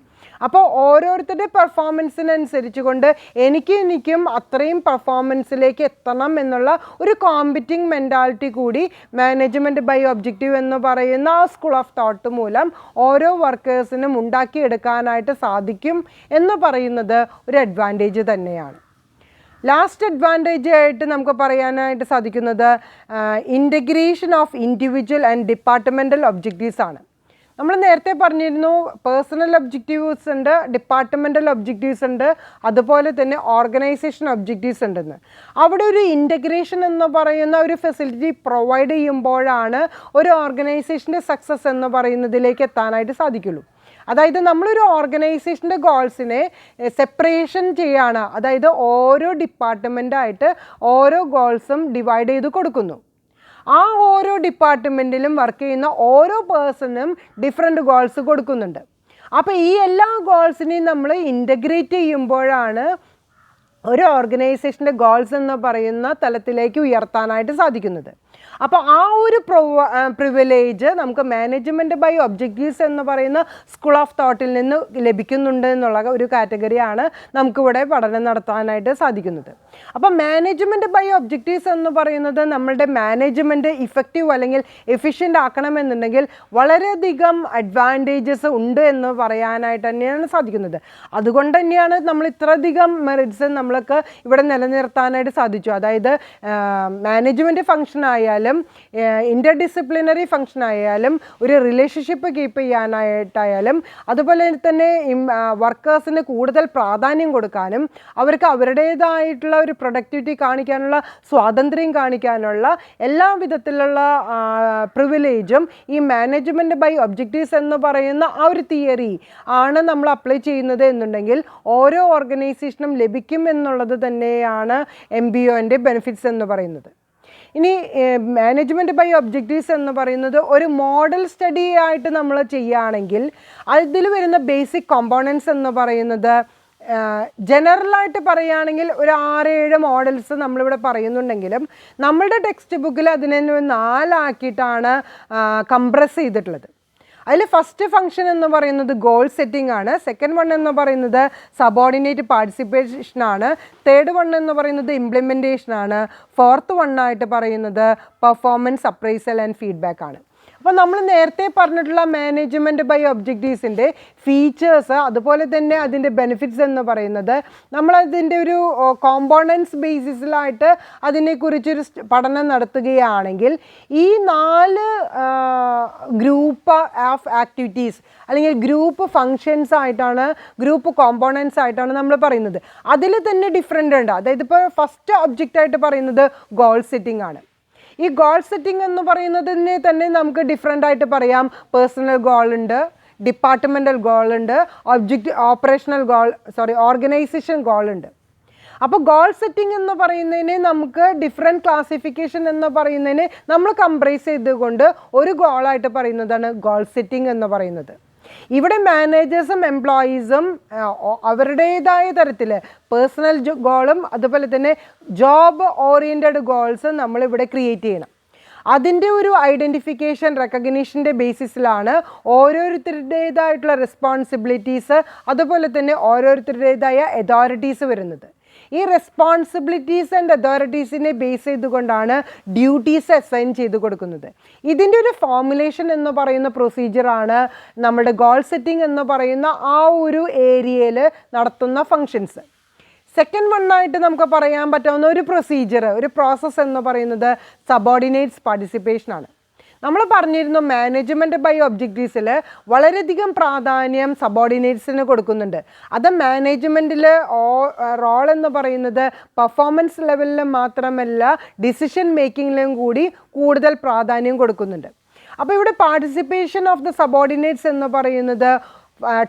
അപ്പോൾ ഓരോരുത്തരുടെ പെർഫോമൻസിനനുസരിച്ച് കൊണ്ട് എനിക്കും അത്രയും പെർഫോമൻസിലേക്ക് എത്തണം എന്നുള്ള ഒരു കോമ്പറ്റിംഗ് മെൻറ്റാലിറ്റി കൂടി മാനേജ്മെൻറ്റ് ബൈ ഒബ്ജക്റ്റീവ് എന്ന് പറയുന്ന ആ സ്കൂൾ ഓഫ് തോട്ട് മൂലം ഓരോ വർക്കേഴ്സിനും ഉണ്ടാക്കിയെടുക്കാനായിട്ട് സാധിക്കും എന്ന് പറയുന്നത് ഒരു അഡ്വാൻറ്റേജ് തന്നെയാണ്. ലാസ്റ്റ് അഡ്വാൻറ്റേജ് ആയിട്ട് നമുക്ക് പറയാനായിട്ട് സാധിക്കുന്നത് integration of individual and departmental objectives ആണ്. നമ്മൾ നേരത്തെ പറഞ്ഞിരുന്നു പേഴ്സണൽ ഒബ്ജക്റ്റീവ്സ് ഉണ്ട്, ഡിപ്പാർട്ട്മെൻറ്റൽ ഒബ്ജക്റ്റീവ്സ് ഉണ്ട്, അതുപോലെ തന്നെ ഓർഗനൈസേഷൻ ഒബ്ജക്റ്റീവ്സ് ഉണ്ടെന്ന്. അവിടെ ഒരു ഇൻറ്റഗ്രേഷൻ എന്ന് പറയുന്ന ഒരു ഫെസിലിറ്റി പ്രൊവൈഡ് ചെയ്യുമ്പോഴാണ് ഒരു ഓർഗനൈസേഷൻ്റെ സക്സസ് എന്ന് പറയുന്നതിലേക്ക് എത്താനായിട്ട് സാധിക്കുള്ളൂ. അതായത് നമ്മളൊരു ഓർഗനൈസേഷൻ്റെ ഗോൾസിനെ സെപ്പറേഷൻ ചെയ്യുകയാണ്, അതായത് ഓരോ ഡിപ്പാർട്ട്മെൻറ്റായിട്ട് ഓരോ ഗോൾസും ഡിവൈഡ് ചെയ്ത് കൊടുക്കുന്നു. ആ ഓരോ ഡിപ്പാർട്ട്മെൻറ്റിലും വർക്ക് ചെയ്യുന്ന ഓരോ പേഴ്സണും ഡിഫറെൻറ്റ് ഗോൾസ് കൊടുക്കുന്നുണ്ട്. അപ്പോൾ ഈ എല്ലാ ഗോൾസിനെയും നമ്മൾ ഇൻ്റഗ്രേറ്റ് ചെയ്യുമ്പോഴാണ് ഒരു ഓർഗനൈസേഷൻ്റെ ഗോൾസ് എന്ന് പറയുന്ന തലത്തിലേക്ക് ഉയർത്താനായിട്ട് സാധിക്കുന്നത്. അപ്പോൾ ആ ഒരു പ്രിവിലേജ് നമുക്ക് മാനേജ്മെൻറ്റ് ബൈ ഒബ്ജക്റ്റീവ്സ് എന്ന് പറയുന്ന സ്കൂൾ ഓഫ് തോട്ടിൽ നിന്ന് ലഭിക്കുന്നുണ്ട് എന്നുള്ള ഒരു കാറ്റഗറിയാണ് നമുക്കിവിടെ പഠനം നടത്താനായിട്ട് സാധിക്കുന്നത്. അപ്പോൾ മാനേജ്മെൻറ്റ് ബൈ ഒബ്ജക്റ്റീവ്സ് എന്ന് പറയുന്നത് നമ്മളുടെ മാനേജ്മെൻറ്റ് ഇഫക്റ്റീവ് അല്ലെങ്കിൽ എഫിഷ്യൻ്റ് ആക്കണമെന്നുണ്ടെങ്കിൽ വളരെയധികം അഡ്വാൻറ്റേജസ് ഉണ്ട് എന്ന് പറയാനായിട്ട് തന്നെയാണ് സാധിക്കുന്നത്. അതുകൊണ്ട് തന്നെയാണ് നമ്മൾ ഇത്രയധികം മെറിറ്റ്സ് നമ്മൾക്ക് ഇവിടെ നിലനിർത്താനായിട്ട് സാധിച്ചു. അതായത് മാനേജ്മെൻറ്റ് ഫംഗ്ഷൻ ആയാലും ഇൻ്റർ ഡിസിപ്ലിനറി ഫംഗ്ഷൻ ആയാലും ഒരു റിലേഷൻഷിപ്പ് കീപ്പ് ചെയ്യാനായിട്ടായാലും അതുപോലെ തന്നെ വർക്കേഴ്സിന് കൂടുതൽ പ്രാധാന്യം കൊടുക്കാനും അവർക്ക് അവരുടേതായിട്ടുള്ള ഒരു പ്രൊഡക്ടിവിറ്റി കാണിക്കാനുള്ള സ്വാതന്ത്ര്യം കാണിക്കാനുള്ള എല്ലാ വിധത്തിലുള്ള പ്രിവിലേജും ഈ മാനേജ്മെൻറ്റ് ബൈ ഒബ്ജക്റ്റീവ്സ് എന്ന് പറയുന്ന ആ ഒരു തിയറി ആണ് നമ്മൾ അപ്ലൈ ചെയ്യുന്നത് എന്നുണ്ടെങ്കിൽ ഓരോ ഓർഗനൈസേഷനും ലഭിക്കും എന്നുള്ളത് തന്നെയാണ് MBOൻ്റെ ബെനിഫിറ്റ്സ് എന്ന് പറയുന്നത്. ഇനി മാനേജ്മെൻറ്റ് ബൈ ഒബ്ജക്റ്റീവ്സ് എന്ന് പറയുന്നത് ഒരു മോഡൽ സ്റ്റഡി ആയിട്ട് നമ്മൾ ചെയ്യുകയാണെങ്കിൽ അതിൽ വരുന്ന ബേസിക് കോമ്പോണൻസ് എന്ന് പറയുന്നത് ജനറലായിട്ട് പറയുകയാണെങ്കിൽ ഒരു 6-7 മോഡൽസ് നമ്മളിവിടെ പറയുന്നുണ്ടെങ്കിലും നമ്മളുടെ ടെക്സ്റ്റ് ബുക്കിൽ അതിനെ 4 ആക്കിയിട്ടാണ് കംപ്രസ് ചെയ്തിട്ടുള്ളത്. അതിൽ ഫസ്റ്റ് ഫംഗ്ഷൻ എന്ന് പറയുന്നത് ഗോൾ സെറ്റിംഗ് ആണ്. സെക്കൻഡ് വൺ എന്ന് പറയുന്നത് സബോർഡിനേറ്റ് പാർട്ടിസിപ്പേഷനാണ്. തേർഡ് വൺ എന്ന് പറയുന്നത് ഇംപ്ലിമെൻറ്റേഷനാണ്. ഫോർത്ത് വണ്ണായിട്ട് പറയുന്നത് പെർഫോമൻസ് അപ്രൈസൽ ആൻഡ് ഫീഡ്ബാക്ക് ആണ്. അപ്പോൾ നമ്മൾ നേരത്തെ പറഞ്ഞിട്ടുള്ള മാനേജ്മെൻറ്റ് ബൈ ഒബ്ജക്റ്റീവ്സിൻ്റെ ഫീച്ചേഴ്സ് അതുപോലെ തന്നെ അതിൻ്റെ ബെനിഫിറ്റ്സ് എന്ന് പറയുന്നത് നമ്മളതിൻ്റെ ഒരു കോമ്പോണൻസ് ബേസിസിലായിട്ട് അതിനെക്കുറിച്ചൊരു പഠനം നടത്തുകയാണെങ്കിൽ ഈ 4 ഗ്രൂപ്പ് ഓഫ് ആക്ടിവിറ്റീസ് അല്ലെങ്കിൽ ഗ്രൂപ്പ് ഫങ്ഷൻസ് ആയിട്ടാണ് ഗ്രൂപ്പ് കോമ്പോണൻസ് ആയിട്ടാണ് നമ്മൾ പറയുന്നത്. അതിൽ തന്നെ ഡിഫറെൻ്റ് ഉണ്ട്. അതായത് ഇപ്പോൾ ഫസ്റ്റ് ഒബ്ജക്റ്റായിട്ട് പറയുന്നത് ഗോൾ സെറ്റിംഗ് ആണ്. ഈ ഗോൾ സെറ്റിംഗ് എന്ന് പറയുന്നതിനെ തന്നെ നമുക്ക് ഡിഫറെൻ്റ് ആയിട്ട് പറയാം. പേഴ്സണൽ ഗോൾ ഉണ്ട്, ഡിപ്പാർട്ട്മെൻ്റൽ ഗോൾ ഉണ്ട്, ഓർഗനൈസേഷൻ ഗോൾ ഉണ്ട്. അപ്പോൾ ഗോൾ സെറ്റിംഗ് എന്ന് പറയുന്നതിനെ നമുക്ക് ഡിഫറെൻറ്റ് ക്ലാസിഫിക്കേഷൻ എന്ന് പറയുന്നതിനെ നമ്മൾ കംപ്രൈസ് ചെയ്തുകൊണ്ട് ഒരു ഗോളായിട്ട് പറയുന്നതാണ് ഗോൾ സെറ്റിംഗ് എന്ന് പറയുന്നത്. ഇവിടെ മാനേജേഴ്സും എംപ്ലോയീസും അവരുടേതായ തരത്തിൽ പേഴ്സണൽ ഗോളും അതുപോലെ തന്നെ ജോബ് ഓറിയൻറ്റഡ് ഗോൾസ് നമ്മളിവിടെ ക്രിയേറ്റ് ചെയ്യണം. അതിൻ്റെ ഒരു ഐഡൻറ്റിഫിക്കേഷൻ റെക്കഗ്നീഷൻ്റെ ബേസിസിലാണ് ഓരോരുത്തരുടേതായിട്ടുള്ള റെസ്പോൺസിബിലിറ്റീസ് അതുപോലെ തന്നെ ഓരോരുത്തരുടേതായ അതോറിറ്റീസ് വരുന്നത്. ഈ റെസ്പോൺസിബിലിറ്റീസ് ആൻഡ് അതോറിറ്റീസിനെ ബേസ് ചെയ്തുകൊണ്ടാണ് ഡ്യൂട്ടീസ് അസൈൻ ചെയ്ത് കൊടുക്കുന്നത്. ഇതിൻ്റെ ഒരു ഫോർമുലേഷൻ എന്ന് പറയുന്ന പ്രൊസീജിയറാണ് നമ്മുടെ ഗോൾ സെറ്റിംഗ് എന്ന് പറയുന്ന ആ ഒരു ഏരിയയിൽ നടത്തുന്ന ഫങ്ഷൻസ്. സെക്കൻഡ് വണ്ണായിട്ട് നമുക്ക് പറയാൻ പറ്റാവുന്ന ഒരു പ്രൊസീജിയർ, ഒരു പ്രോസസ്സ് എന്ന് പറയുന്നത് സബോർഡിനേറ്റ്സ് പാർട്ടിസിപ്പേഷനാണ്. നമ്മൾ പറഞ്ഞിരുന്നു മാനേജ്മെൻറ്റ് ബൈ ഒബ്ജക്റ്റീവ്സിൽ വളരെയധികം പ്രാധാന്യം സബോർഡിനേറ്റ്സിന് കൊടുക്കുന്നുണ്ട്. അത് മാനേജ്മെൻറ്റിൽ റോൾ എന്ന് പറയുന്നത് പെർഫോമൻസ് ലെവലിൽ മാത്രമല്ല ഡിസിഷൻ മേക്കിങ്ങിലും കൂടി കൂടുതൽ പ്രാധാന്യം കൊടുക്കുന്നുണ്ട്. അപ്പോൾ ഇവിടെ പാർട്ടിസിപ്പേഷൻ ഓഫ് ദ സബോർഡിനേറ്റ്സ് എന്ന് പറയുന്നത്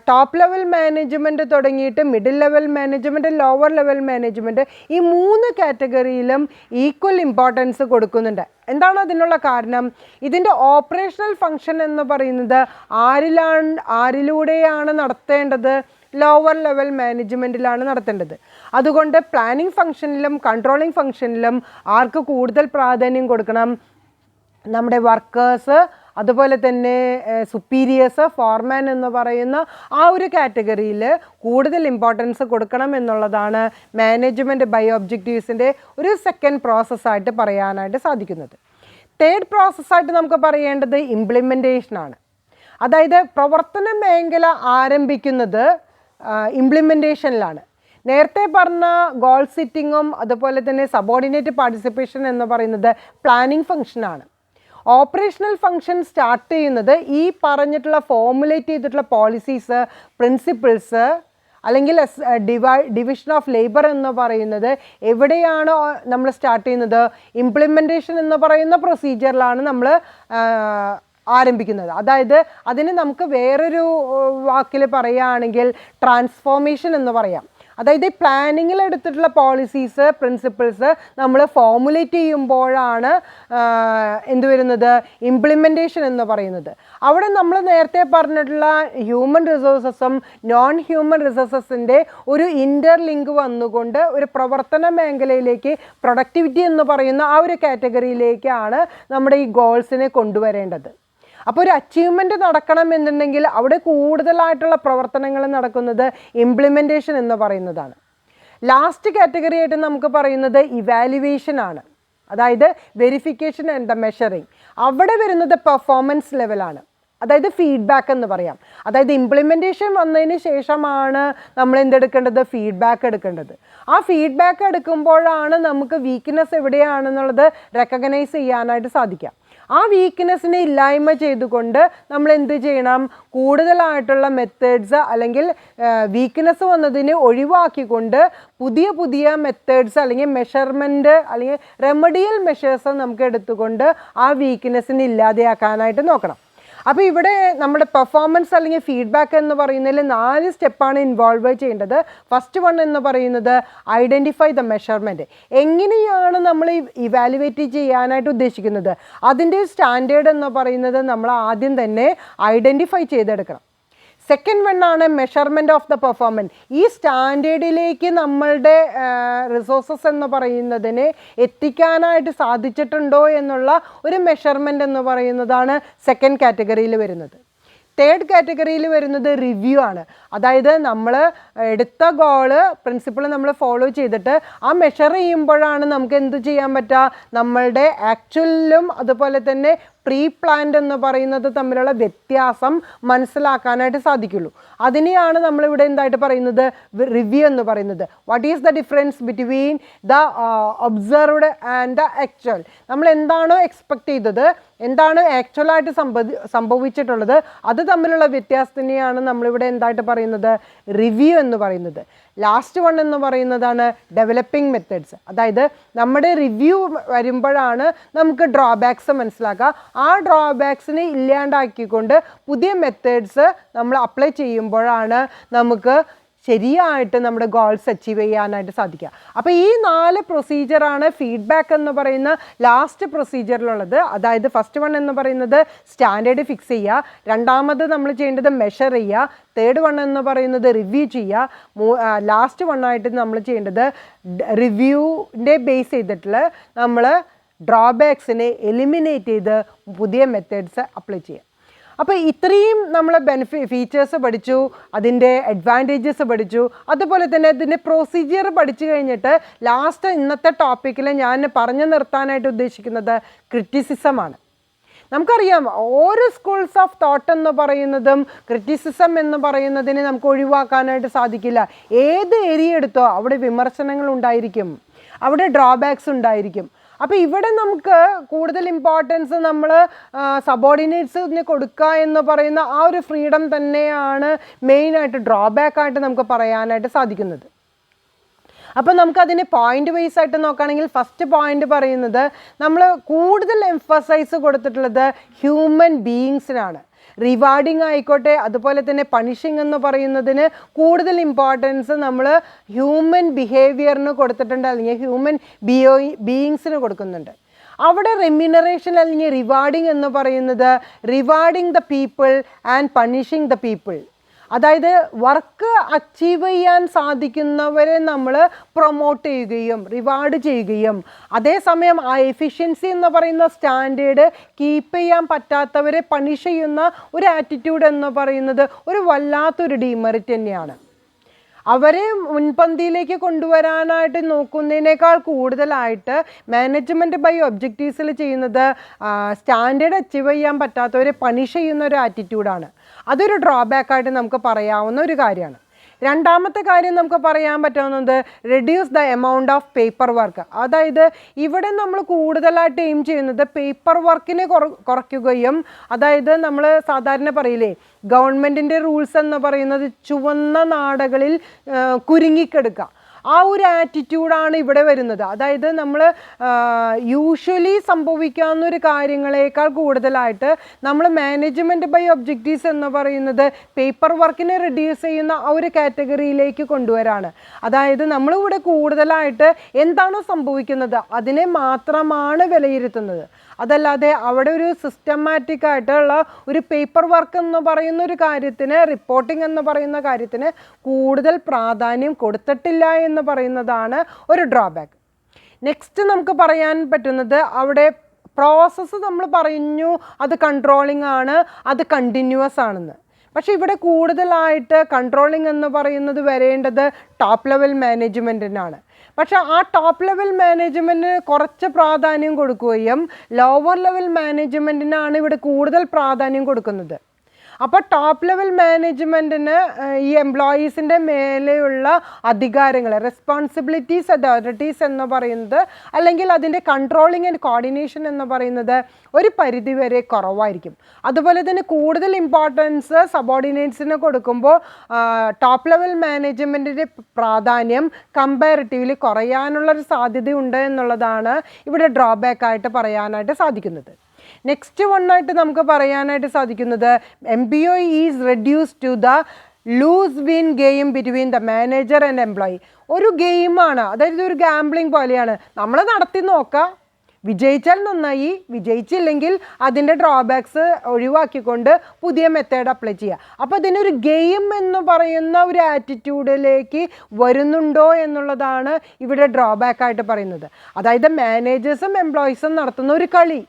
ടോപ്പ് ലെവൽ മാനേജ്മെൻറ്റ് തുടങ്ങിയിട്ട് middle level management, lower level management ഈ 3 കാറ്റഗറിയിലും ഈക്വൽ ഇമ്പോർട്ടൻസ് കൊടുക്കുന്നുണ്ട്. എന്താണ് അതിനുള്ള കാരണം? ഇതിൻ്റെ ഓപ്പറേഷണൽ ഫങ്ഷൻ എന്ന് പറയുന്നത് ആരിലൂടെയാണ് നടത്തേണ്ടത്? ലോവർ ലെവൽ മാനേജ്മെൻറ്റിലാണ് നടത്തേണ്ടത്. അതുകൊണ്ട് പ്ലാനിംഗ് ഫങ്ഷനിലും കൺട്രോളിംഗ് ഫങ്ഷനിലും ആർക്ക് കൂടുതൽ പ്രാധാന്യം കൊടുക്കണം? നമ്മുടെ വർക്കേഴ്സ് അതുപോലെ തന്നെ സുപ്പീരിയേഴ്സ്, ഫോർമാൻ എന്ന് പറയുന്ന ആ ഒരു കാറ്റഗറിയിൽ കൂടുതൽ ഇമ്പോർട്ടൻസ് കൊടുക്കണം എന്നുള്ളതാണ് മാനേജ്മെൻറ്റ് ബൈ ഒബ്ജക്റ്റീവ്സിൻ്റെ ഒരു സെക്കൻഡ് പ്രോസസ്സായിട്ട് പറയാനായിട്ട് സാധിക്കുന്നത്. തേർഡ് പ്രോസസ്സായിട്ട് നമുക്ക് പറയേണ്ടത് ഇംപ്ലിമെൻറ്റേഷനാണ്. അതായത് പ്രവർത്തന മേഖല ആരംഭിക്കുന്നത് ഇംപ്ലിമെൻറ്റേഷനിലാണ്. നേരത്തെ പറഞ്ഞ ഗോൾ സെറ്റിങ്ങും അതുപോലെ തന്നെ സബോർഡിനേറ്റ് പാർട്ടിസിപ്പേഷൻ എന്ന് പറയുന്നത് പ്ലാനിംഗ് ഫങ്ഷനാണ്. ഓപ്പറേഷണൽ ഫങ്ഷൻ സ്റ്റാർട്ട് ചെയ്യുന്നത് ഈ പറഞ്ഞിട്ടുള്ള ഫോർമുലേറ്റ് ചെയ്തിട്ടുള്ള പോളിസീസ്, പ്രിൻസിപ്പിൾസ് അല്ലെങ്കിൽ ഡിവിഷൻ ഓഫ് ലേബർ എന്ന് പറയുന്നത് എവിടെയാണ് നമ്മൾ സ്റ്റാർട്ട് ചെയ്യുന്നത്? ഇംപ്ലിമെൻറ്റേഷൻ എന്ന് പറയുന്ന പ്രൊസീജിയറിലാണ് നമ്മൾ ആരംഭിക്കുന്നത്. അതായത് അതിന് നമുക്ക് വേറൊരു വാക്കിൽ പറയുകയാണെങ്കിൽ ട്രാൻസ്ഫോർമേഷൻ എന്ന് പറയാം. അതായത് പ്ലാനിങ്ങിൽ എടുത്തിട്ടുള്ള പോളിസീസ് പ്രിൻസിപ്പിൾസ് നമ്മൾ ഫോർമുലേറ്റ് ചെയ്യുമ്പോഴാണ് എന്ത് വരുന്നത്, ഇംപ്ലിമെൻറ്റേഷൻ എന്ന് പറയുന്നത്. അവിടെ നമ്മൾ നേരത്തെ പറഞ്ഞിട്ടുള്ള ഹ്യൂമൻ റിസോഴ്സസും നോൺ ഹ്യൂമൻ റിസോഴ്സസിൻ്റെ ഒരു ഇൻ്റർലിങ്ക് വന്നുകൊണ്ട് ഒരു പ്രവർത്തന മേഖലയിലേക്ക് പ്രൊഡക്ടിവിറ്റി എന്ന് പറയുന്ന ആ ഒരു കാറ്റഗറിയിലേക്കാണ് നമ്മുടെ ഈ ഗോൾസിനെ കൊണ്ടുവരേണ്ടത്. അപ്പോൾ ഒരു അച്ചീവ്മെൻറ്റ് നടക്കണം എന്നുണ്ടെങ്കിൽ അവിടെ കൂടുതലായിട്ടുള്ള പ്രവർത്തനങ്ങൾ നടക്കുന്നത് ഇംപ്ലിമെൻറ്റേഷൻ എന്ന് പറയുന്നതാണ്. ലാസ്റ്റ് കാറ്റഗറി ആയിട്ട് നമുക്ക് പറയുന്നത് ഇവാലുവേഷൻ ആണ്. അതായത് വെരിഫിക്കേഷൻ ആൻഡ് ദ മെഷറിങ്. അവിടെ വരുന്നത് പെർഫോമൻസ് ലെവലാണ്. അതായത് ഫീഡ്ബാക്ക് എന്ന് പറയാം. അതായത് ഇംപ്ലിമെൻറ്റേഷൻ വന്നതിന് ശേഷമാണ് നമ്മൾ എന്തെടുക്കേണ്ടത്, ഫീഡ്ബാക്ക് എടുക്കേണ്ടത്. ആ ഫീഡ്ബാക്ക് എടുക്കുമ്പോഴാണ് നമുക്ക് വീക്ക്നെസ് എവിടെയാണെന്നുള്ളത് റെക്കഗ്നൈസ് ചെയ്യാനായിട്ട് സാധിക്കുക. ആ വീക്ക്നെസ്സിനെ ഇല്ലായ്മ ചെയ്തുകൊണ്ട് നമ്മൾ എന്ത് ചെയ്യണം, കൂടുതലായിട്ടുള്ള മെത്തേഡ്സ് അല്ലെങ്കിൽ വീക്ക്നെസ് വന്നതിനെ ഒഴിവാക്കിക്കൊണ്ട് പുതിയ പുതിയ മെത്തേഡ്സ് അല്ലെങ്കിൽ മെഷർമെൻറ്റ് അല്ലെങ്കിൽ റെമഡിയൽ മെഷേഴ്സ് നമുക്ക് എടുത്തുകൊണ്ട് ആ വീക്ക്നെസ്സിനെ ഇല്ലാതെയാക്കാനായിട്ട് നോക്കണം. അപ്പോൾ ഇവിടെ നമ്മുടെ പെർഫോമൻസ് അല്ലെങ്കിൽ ഫീഡ്ബാക്ക് എന്ന് പറയുന്നതിൽ 4 സ്റ്റെപ്പാണ് ഇൻവോൾവ് ചെയ്യേണ്ടത്. ഫസ്റ്റ് വൺ എന്ന് പറയുന്നത് ഐഡൻറ്റിഫൈ ദ മെഷർമെൻറ്റ്. എങ്ങനെയാണ് നമ്മൾ ഇവാലുവേറ്റ് ചെയ്യാനായിട്ട് ഉദ്ദേശിക്കുന്നത്, അതിൻ്റെ സ്റ്റാൻഡേർഡ് എന്ന് പറയുന്നത് നമ്മൾ ആദ്യം തന്നെ ഐഡൻറ്റിഫൈ ചെയ്തെടുക്കണം. സെക്കൻഡ് വണ്ണാണ് മെഷർമെൻറ്റ് ഓഫ് ദ പെർഫോമൻസ്. ഈ സ്റ്റാൻഡേർഡിലേക്ക് നമ്മളുടെ റിസോഴ്സസ് എന്ന് പറയുന്നതിനെ എത്തിക്കാനായിട്ട് സാധിച്ചിട്ടുണ്ടോ എന്നുള്ള ഒരു മെഷർമെൻറ്റ് എന്ന് പറയുന്നതാണ് സെക്കൻഡ് കാറ്റഗറിയിൽ വരുന്നത്. തേർഡ് കാറ്റഗറിയിൽ വരുന്നത് റിവ്യൂ ആണ്. അതായത് നമ്മൾ എടുത്ത ഗോള് പ്രിൻസിപ്പിൾ നമ്മൾ ഫോളോ ചെയ്തിട്ട് ആ മെഷർ ചെയ്യുമ്പോഴാണ് നമുക്ക് എന്ത് ചെയ്യാൻ പറ്റുക, നമ്മളുടെ ആക്ച്വലും അതുപോലെ തന്നെ പ്രീ പ്ലാൻഡ് എന്ന് പറയുന്നത് തമ്മിലുള്ള വ്യത്യാസം മനസ്സിലാക്കാനായിട്ട് സാധിക്കുള്ളൂ. അതിനെയാണ് നമ്മളിവിടെ എന്തായിട്ട് പറയുന്നത്, റിവ്യൂ എന്ന് പറയുന്നത്. What is the difference between the observed and the actual. നമ്മൾ എന്താണോ എക്സ്പെക്റ്റ് ചെയ്തത്, എന്താണ് ആക്ച്വലായിട്ട് സംഭവിച്ചിട്ടുള്ളത്, അത് തമ്മിലുള്ള വ്യത്യാസത്തിനെയാണ് നമ്മളിവിടെ എന്തായിട്ട് പറയുന്നത്, റിവ്യൂ എന്ന് പറയുന്നത്. ലാസ്റ്റ് വൺ എന്ന് പറയുന്നതാണ് ഡെവലപ്പിംഗ് മെത്തേഡ്സ്. അതായത് നമ്മുടെ റിവ്യൂ വരുമ്പോഴാണ് നമുക്ക് ഡ്രോബാക്സ് മനസ്സിലാക്കുക. ആ ഡ്രോബാക്സിനെ ഇല്ലാണ്ടാക്കിക്കൊണ്ട് പുതിയ മെത്തേഡ്സ് നമ്മൾ അപ്ലൈ ചെയ്യുമ്പോഴാണ് നമുക്ക് ശരിയായിട്ട് നമ്മുടെ ഗോൾസ് അച്ചീവ് ചെയ്യാനായിട്ട് സാധിക്കുക. അപ്പോൾ ഈ 4 പ്രൊസീജിയറാണ് ഫീഡ്ബാക്ക് എന്ന് പറയുന്ന ലാസ്റ്റ് പ്രൊസീജിയറിലുള്ളത്. അതായത് ഫസ്റ്റ് വൺ എന്ന് പറയുന്നത് സ്റ്റാൻഡേർഡ് ഫിക്സ് ചെയ്യുക, രണ്ടാമത് നമ്മൾ ചെയ്യേണ്ടത് മെഷർ ചെയ്യുക, തേർഡ് വൺ എന്ന് പറയുന്നത് റിവ്യൂ ചെയ്യുക, ലാസ്റ്റ് വണ്ണായിട്ട് നമ്മൾ ചെയ്യേണ്ടത് റിവ്യൂവിൻ്റെ ബേസ് ചെയ്തിട്ടുള്ള നമ്മൾ ഡ്രോബാക്സിനെ എലിമിനേറ്റ് ചെയ്ത് പുതിയ മെത്തേഡ്സ് അപ്ലൈ ചെയ്യുക. അപ്പോൾ ഇത്രയും നമ്മൾ ഫീച്ചേഴ്സ് പഠിച്ചു, അതിൻ്റെ അഡ്വാൻറ്റേജസ് പഠിച്ചു, അതുപോലെ തന്നെ അതിൻ്റെ പ്രൊസീജിയർ പഠിച്ചു കഴിഞ്ഞിട്ട് ലാസ്റ്റ് ഇന്നത്തെ ടോപ്പിക്കിൽ ഞാൻ പറഞ്ഞു നിർത്താനായിട്ട് ഉദ്ദേശിക്കുന്നത് ക്രിറ്റിസിസമാണ്. നമുക്കറിയാം ഓരോ സ്കൂൾസ് ഓഫ് തോട്ട് എന്ന് പറയുന്നതും ക്രിറ്റിസിസം എന്ന് പറയുന്നതിനെ നമുക്ക് ഒഴിവാക്കാനായിട്ട് സാധിക്കില്ല. ഏത് ഏരിയ എടുത്തോ അവിടെ വിമർശനങ്ങൾ ഉണ്ടായിരിക്കും, അവിടെ ഡ്രോബാക്സ് ഉണ്ടായിരിക്കും. അപ്പോൾ ഇവിടെ നമുക്ക് കൂടുതൽ ഇമ്പോർട്ടൻസ് നമ്മൾ സബോർഡിനേറ്റ്സിന് കൊടുക്കുക എന്ന് പറയുന്ന ആ ഒരു ഫ്രീഡം തന്നെയാണ് മെയിനായിട്ട് ഡ്രോബാക്കായിട്ട് നമുക്ക് പറയാനായിട്ട് സാധിക്കുന്നത്. അപ്പോൾ നമുക്കതിനെ പോയിൻ്റ് വൈസ് ആയിട്ട് നോക്കുകയാണെങ്കിൽ ഫസ്റ്റ് പോയിൻ്റ് പറയുന്നത് നമ്മൾ കൂടുതൽ എംഫസൈസ് കൊടുത്തിട്ടുള്ളത് ഹ്യൂമൻ ബീയിങ്സിനാണ്. റിവാർഡിങ് ആയിക്കോട്ടെ അതുപോലെ തന്നെ പണിഷിങ് എന്ന് പറയുന്നതിന് കൂടുതൽ ഇമ്പോർട്ടൻസ് നമ്മൾ ഹ്യൂമൻ ബിഹേവിയറിന് കൊടുത്തിട്ടുണ്ട്, അല്ലെങ്കിൽ ഹ്യൂമൻ ബീയിങ്സിന് കൊടുക്കുന്നുണ്ട്. അവിടെ റെമ്യൂണറേഷൻ അല്ലെങ്കിൽ റിവാർഡിങ് എന്ന് പറയുന്നത് rewarding the people and punishing the people. അതായത് വർക്ക് അച്ചീവ് ചെയ്യാൻ സാധിക്കുന്നവരെ നമ്മൾ പ്രൊമോട്ട് ചെയ്യുകയും റിവാർഡ് ചെയ്യുകയും അതേസമയം ആ എഫിഷ്യൻസി എന്ന് പറയുന്ന സ്റ്റാൻഡേർഡ് കീപ്പ് ചെയ്യാൻ പറ്റാത്തവരെ പണിഷ് ചെയ്യുന്ന ഒരു ആറ്റിറ്റ്യൂഡ് എന്ന് പറയുന്നത് ഒരു വല്ലാത്തൊരു ഡീമെറിറ്റ് തന്നെയാണ്. അവരെ മുൻപന്തിയിലേക്ക് കൊണ്ടുവരാനായിട്ട് നോക്കുന്നതിനേക്കാൾ കൂടുതലായിട്ട് മാനേജ്മെൻറ്റ് ബൈ ഒബ്ജക്റ്റീവ്സിൽ ചെയ്യുന്നത് സ്റ്റാൻഡേർഡ് അച്ചീവ് ചെയ്യാൻ പറ്റാത്തവരെ പണിഷ് ചെയ്യുന്ന ഒരു ആറ്റിറ്റ്യൂഡാണ്. അതൊരു ഡ്രോബാക്കായിട്ട് നമുക്ക് പറയാവുന്ന ഒരു കാര്യമാണ്. രണ്ടാമത്തെ കാര്യം നമുക്ക് പറയാൻ പറ്റാവുന്നത് reduce the amount of paper work. അതായത് ഇവിടെ നമ്മൾ കൂടുതലായിട്ട് എയിം ചെയ്യുന്നത് പേപ്പർ വർക്കിനെ കുറയ്ക്കുകയും, അതായത് നമ്മൾ സാധാരണ പറയില്ലേ ഗവൺമെൻറ്റിൻ്റെ റൂൾസ് എന്ന് പറയുന്നത് ചുവന്ന നാടകളിൽ കുരുങ്ങിക്കെടുക്കുക. ആ ഒരു ആറ്റിറ്റ്യൂഡാണ് ഇവിടെ വരുന്നത്. അതായത് നമ്മൾ യൂഷ്വലി സംഭവിക്കാവുന്നൊരു കാര്യങ്ങളേക്കാൾ കൂടുതലായിട്ട് നമ്മൾ മാനേജ്മെൻറ്റ് ബൈ ഒബ്ജക്റ്റീവ്സ് എന്ന് പറയുന്നത് പേപ്പർ വർക്കിനെ റിഡ്യൂസ് ചെയ്യുന്ന ആ ഒരു കാറ്റഗറിയിലേക്ക് കൊണ്ടുവരാണ്. അതായത് നമ്മളിവിടെ കൂടുതലായിട്ട് എന്താണോ സംഭവിക്കുന്നത് അതിനെ മാത്രമാണ് വിലയിരുത്തുന്നത്. അതല്ലാതെ അവിടെ ഒരു സിസ്റ്റമാറ്റിക് ആയിട്ടുള്ള ഒരു പേപ്പർ വർക്ക് എന്ന് പറയുന്ന ഒരു കാര്യത്തിന്, റിപ്പോർട്ടിംഗ് എന്ന് പറയുന്ന കാര്യത്തിന് കൂടുതൽ പ്രാധാന്യം കൊടുത്തിട്ടില്ല എന്ന് പറയുന്നതാണ് ഒരു ഡ്രോബാക്ക്. നെക്സ്റ്റ് നമുക്ക് പറയാൻ പറ്റുന്നത്, അവിടെ പ്രോസസ്സ് നമ്മൾ പറഞ്ഞു അത് കൺട്രോളിംഗ് ആണ്, അത് കണ്ടിന്യൂസ് ആണെന്ന്. പക്ഷേ ഇവിടെ കൂടുതലായിട്ട് കൺട്രോളിംഗ് എന്ന് പറയുന്നത് വരേണ്ടത് ടോപ്പ് ലെവൽ മാനേജ്മെൻറ്റിനാണ്. പക്ഷേ ആ ടോപ്പ് ലെവൽ മാനേജ്മെൻറ്റിന് കുറച്ച് പ്രാധാന്യം കൊടുക്കുകയും ലോവർ ലെവൽ മാനേജ്മെൻറ്റിനാണ് ഇവിടെ കൂടുതൽ പ്രാധാന്യം കൊടുക്കുന്നത്. അപ്പോൾ ടോപ്പ് ലെവൽ മാനേജ്മെൻറ്റിന് ഈ എംപ്ലോയീസിൻ്റെ മേലെയുള്ള അധികാരങ്ങൾ, റെസ്പോൺസിബിലിറ്റീസ്, അതോറിറ്റീസ് എന്ന് പറയുന്നത്, അല്ലെങ്കിൽ അതിൻ്റെ കൺട്രോളിങ് ആൻഡ് കോർഡിനേഷൻ എന്ന് പറയുന്നത് ഒരു പരിധിവരെ കുറവായിരിക്കും. അതുപോലെ തന്നെ കൂടുതൽ ഇമ്പോർട്ടൻസ് സബോർഡിനേറ്റ്സിന് കൊടുക്കുമ്പോൾ ടോപ്പ് ലെവൽ മാനേജ്മെൻറ്റിൻ്റെ പ്രാധാന്യം കമ്പാരിറ്റീവ്ലി കുറയാനുള്ളൊരു സാധ്യതയുണ്ട് എന്നുള്ളതാണ് ഇവിടെ ഡ്രോബാക്കായിട്ട് പറയാനായിട്ട് സാധിക്കുന്നത്. നെക്സ്റ്റ് വണ്ണായിട്ട് നമുക്ക് പറയാനായിട്ട് സാധിക്കുന്നത്, MBO is reduce to the lose win game between the manager and employee. ഒരു ഗെയിമാണ്, അതായത് ഒരു ഗാംബ്ലിംഗ് പോലെയാണ്. നമ്മൾ നടത്തി നോക്കാം, വിജയിച്ചാൽ നന്നായി, വിജയിച്ചില്ലെങ്കിൽ അതിൻ്റെ ഡ്രോബാക്സ് ഒഴിവാക്കിക്കൊണ്ട് പുതിയ മെത്തേഡ് അപ്ലൈ ചെയ്യുക. അപ്പോൾ ഇതിനൊരു ഗെയിം എന്ന് പറയുന്ന ഒരു ആറ്റിറ്റ്യൂഡിലേക്ക് വരുന്നുണ്ടോ എന്നുള്ളതാണ് ഇവിടെ ഡ്രോബാക്കായിട്ട് പറയുന്നത്. അതായത് മാനേജേഴ്സും എംപ്ലോയീസും നടത്തുന്ന ഒരു കളി,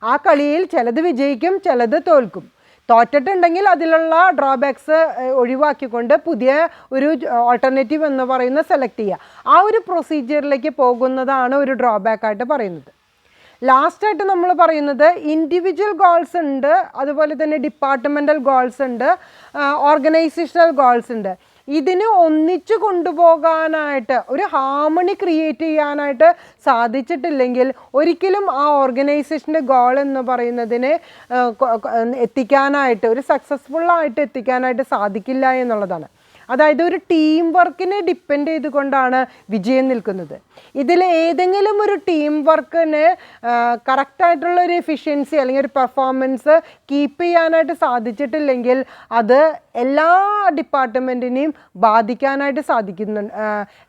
ആ കളിയിൽ ചിലത് വിജയിക്കും, ചിലത് തോൽക്കും. തോറ്റിട്ടുണ്ടെങ്കിൽ അതിലുള്ള ഡ്രോബാക്സ് ഒഴിവാക്കിക്കൊണ്ട് പുതിയ ഒരു ഓൾട്ടർനേറ്റീവ് എന്ന് പറയുന്ന സെലക്ട് ചെയ്യുക. ആ ഒരു പ്രൊസീജിയറിലേക്ക് പോകുന്നതാണ് ഒരു ഡ്രോബാക്കായിട്ട് പറയുന്നത്. ലാസ്റ്റായിട്ട് നമ്മൾ പറയുന്നത് ഇൻഡിവിജ്വൽ ഗോൾസ് ഉണ്ട്, അതുപോലെ തന്നെ ഡിപ്പാർട്ട്മെൻ്റൽ ഗോൾസ് ഉണ്ട്, ഓർഗനൈസേഷണൽ ഗോൾസ് ഉണ്ട്. ഇതിന് ഒന്നിച്ചു കൊണ്ടുപോകാനായിട്ട്, ഒരു ഹാർമണി ക്രിയേറ്റ് ചെയ്യാനായിട്ട് സാധിച്ചിട്ടില്ലെങ്കിൽ ഒരിക്കലും ആ ഓർഗനൈസേഷൻ്റെ ഗോൾ എന്ന് പറയുന്നതിനെ എത്തിക്കാനായിട്ട്, ഒരു സക്സസ്ഫുള്ളായിട്ട് എത്തിക്കാനായിട്ട് സാധിക്കില്ല എന്നുള്ളതാണ്. അതായത് ഒരു ടീം വർക്കിനെ ഡിപ്പെൻഡ് ചെയ്തുകൊണ്ടാണ് വിജയം നിൽക്കുന്നത്. ഇതിൽ ഏതെങ്കിലും ഒരു ടീം വർക്കിന് കറക്റ്റായിട്ടുള്ളൊരു എഫിഷ്യൻസി അല്ലെങ്കിൽ ഒരു പെർഫോമൻസ് കീപ്പ് ചെയ്യാനായിട്ട് സാധിച്ചിട്ടില്ലെങ്കിൽ അത് എല്ലാ ഡിപ്പാർട്ട്മെൻറ്റിനെയും ബാധിക്കാനായിട്ട്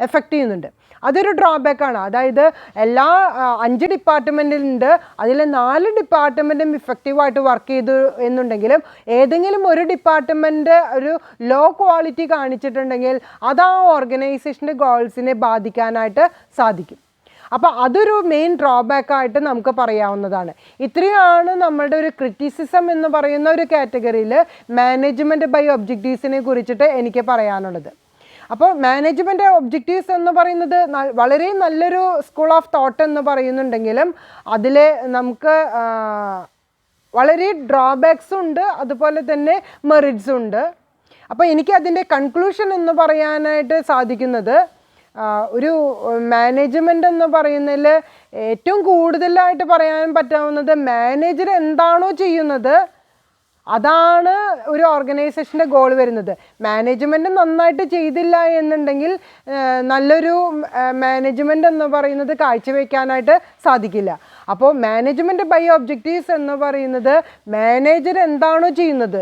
എഫക്റ്റ് ചെയ്യുന്നുണ്ട്. അതൊരു ഡ്രോബാക്കാണ്. അതായത് എല്ലാ 5 ഡിപ്പാർട്ട്മെൻറ്റിലുണ്ട്, അതിൽ 4 ഡിപ്പാർട്ട്മെൻറ്റും ഇഫക്റ്റീവായിട്ട് വർക്ക് ചെയ്തു എന്നുണ്ടെങ്കിലും ഏതെങ്കിലും ഒരു ഡിപ്പാർട്ട്മെൻറ്റ് ഒരു ലോ ക്വാളിറ്റി കാണിച്ചിട്ടുണ്ടെങ്കിൽ അത് ആ ഓർഗനൈസേഷൻ്റെ ഗോൾസിനെ ബാധിക്കാനായിട്ട് സാധിക്കും. അപ്പോൾ അതൊരു മെയിൻ ഡ്രോബാക്കായിട്ട് നമുക്ക് പറയാവുന്നതാണ്. ഇത്രയാണ് നമ്മളുടെ ഒരു ക്രിറ്റിസിസം എന്ന് പറയുന്ന ഒരു കാറ്റഗറിയിൽ മാനേജ്മെൻറ്റ് ബൈ ഒബ്ജക്റ്റീവ്സിനെ കുറിച്ചിട്ട് എനിക്ക് പറയാനുള്ളത്. അപ്പോൾ മാനേജ്മെൻറ്റ് ഒബ്ജക്റ്റീവ്സ് എന്ന് പറയുന്നത് വളരെ നല്ലൊരു സ്കൂൾ ഓഫ് തോട്ട് എന്ന് പറയുന്നുണ്ടെങ്കിലും അതിൽ നമുക്ക് വളരെ ഡ്രോബാക്സും ഉണ്ട്, അതുപോലെ തന്നെ മെറിറ്റ്സും ഉണ്ട്. അപ്പോൾ എനിക്ക് അതിൻ്റെ കൺക്ലൂഷൻ എന്ന് പറയാനായിട്ട് സാധിക്കുന്നത്, ഒരു മാനേജ്മെൻ്റ് എന്ന് പറയുന്നതിൽ ഏറ്റവും കൂടുതലായിട്ട് പറയാൻ പറ്റാവുന്നത്, മാനേജർ എന്താണോ ചെയ്യുന്നത് അതാണ് ഒരു ഓർഗനൈസേഷൻ്റെ ഗോൾ വരുന്നത്. മാനേജ്മെൻറ്റ് നന്നായിട്ട് ചെയ്തില്ല എന്നുണ്ടെങ്കിൽ നല്ലൊരു മാനേജ്മെൻറ്റ് എന്ന് പറയുന്നത് കാഴ്ചവെക്കാനായിട്ട് സാധിക്കില്ല. അപ്പോൾ മാനേജ്മെൻറ്റ് ബൈ ഒബ്ജക്റ്റീവ്സ് എന്ന് പറയുന്നത് മാനേജർ എന്താണോ ചെയ്യുന്നത്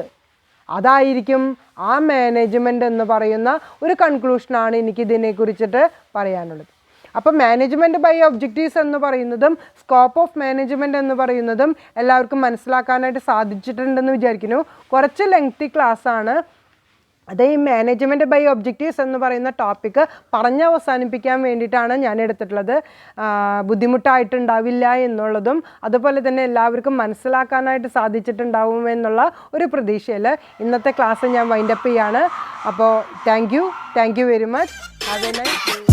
അതായിരിക്കും ആ മാനേജ്മെൻറ്റ് എന്ന് പറയുന്ന ഒരു കൺക്ലൂഷനാണ് എനിക്കിതിനെ കുറിച്ചിട്ട് പറയാനുള്ളത്. അപ്പോൾ മാനേജ്മെൻറ്റ് ബൈ ഒബ്ജക്റ്റീവ്സ് എന്ന് പറയുന്നതും സ്കോപ്പ് ഓഫ് മാനേജ്മെൻറ്റ് എന്ന് പറയുന്നതും എല്ലാവർക്കും മനസ്സിലാക്കാനായിട്ട് സാധിച്ചിട്ടുണ്ടെന്ന് വിചാരിക്കുന്നു. കുറച്ച് ലെങ്തി ക്ലാസ്സാണ്. അത് ഈ മാനേജ്മെൻറ്റ് ബൈ ഒബ്ജക്റ്റീവ്സ് എന്ന് പറയുന്ന ടോപ്പിക്ക് പറഞ്ഞ് അവസാനിപ്പിക്കാൻ വേണ്ടിയിട്ടാണ് ഞാൻ എടുത്തിട്ടുള്ളത്. ബുദ്ധിമുട്ടായിട്ടുണ്ടാവില്ല എന്നുള്ളതും അതുപോലെ തന്നെ എല്ലാവർക്കും മനസ്സിലാക്കാനായിട്ട് സാധിച്ചിട്ടുണ്ടാവുമെന്നുള്ള ഒരു പ്രതീക്ഷയിൽ ഇന്നത്തെ ക്ലാസ് ഞാൻ വൈൻഡപ്പ് ചെയ്യാണ്. അപ്പോൾ thank you very much. Have A nice day.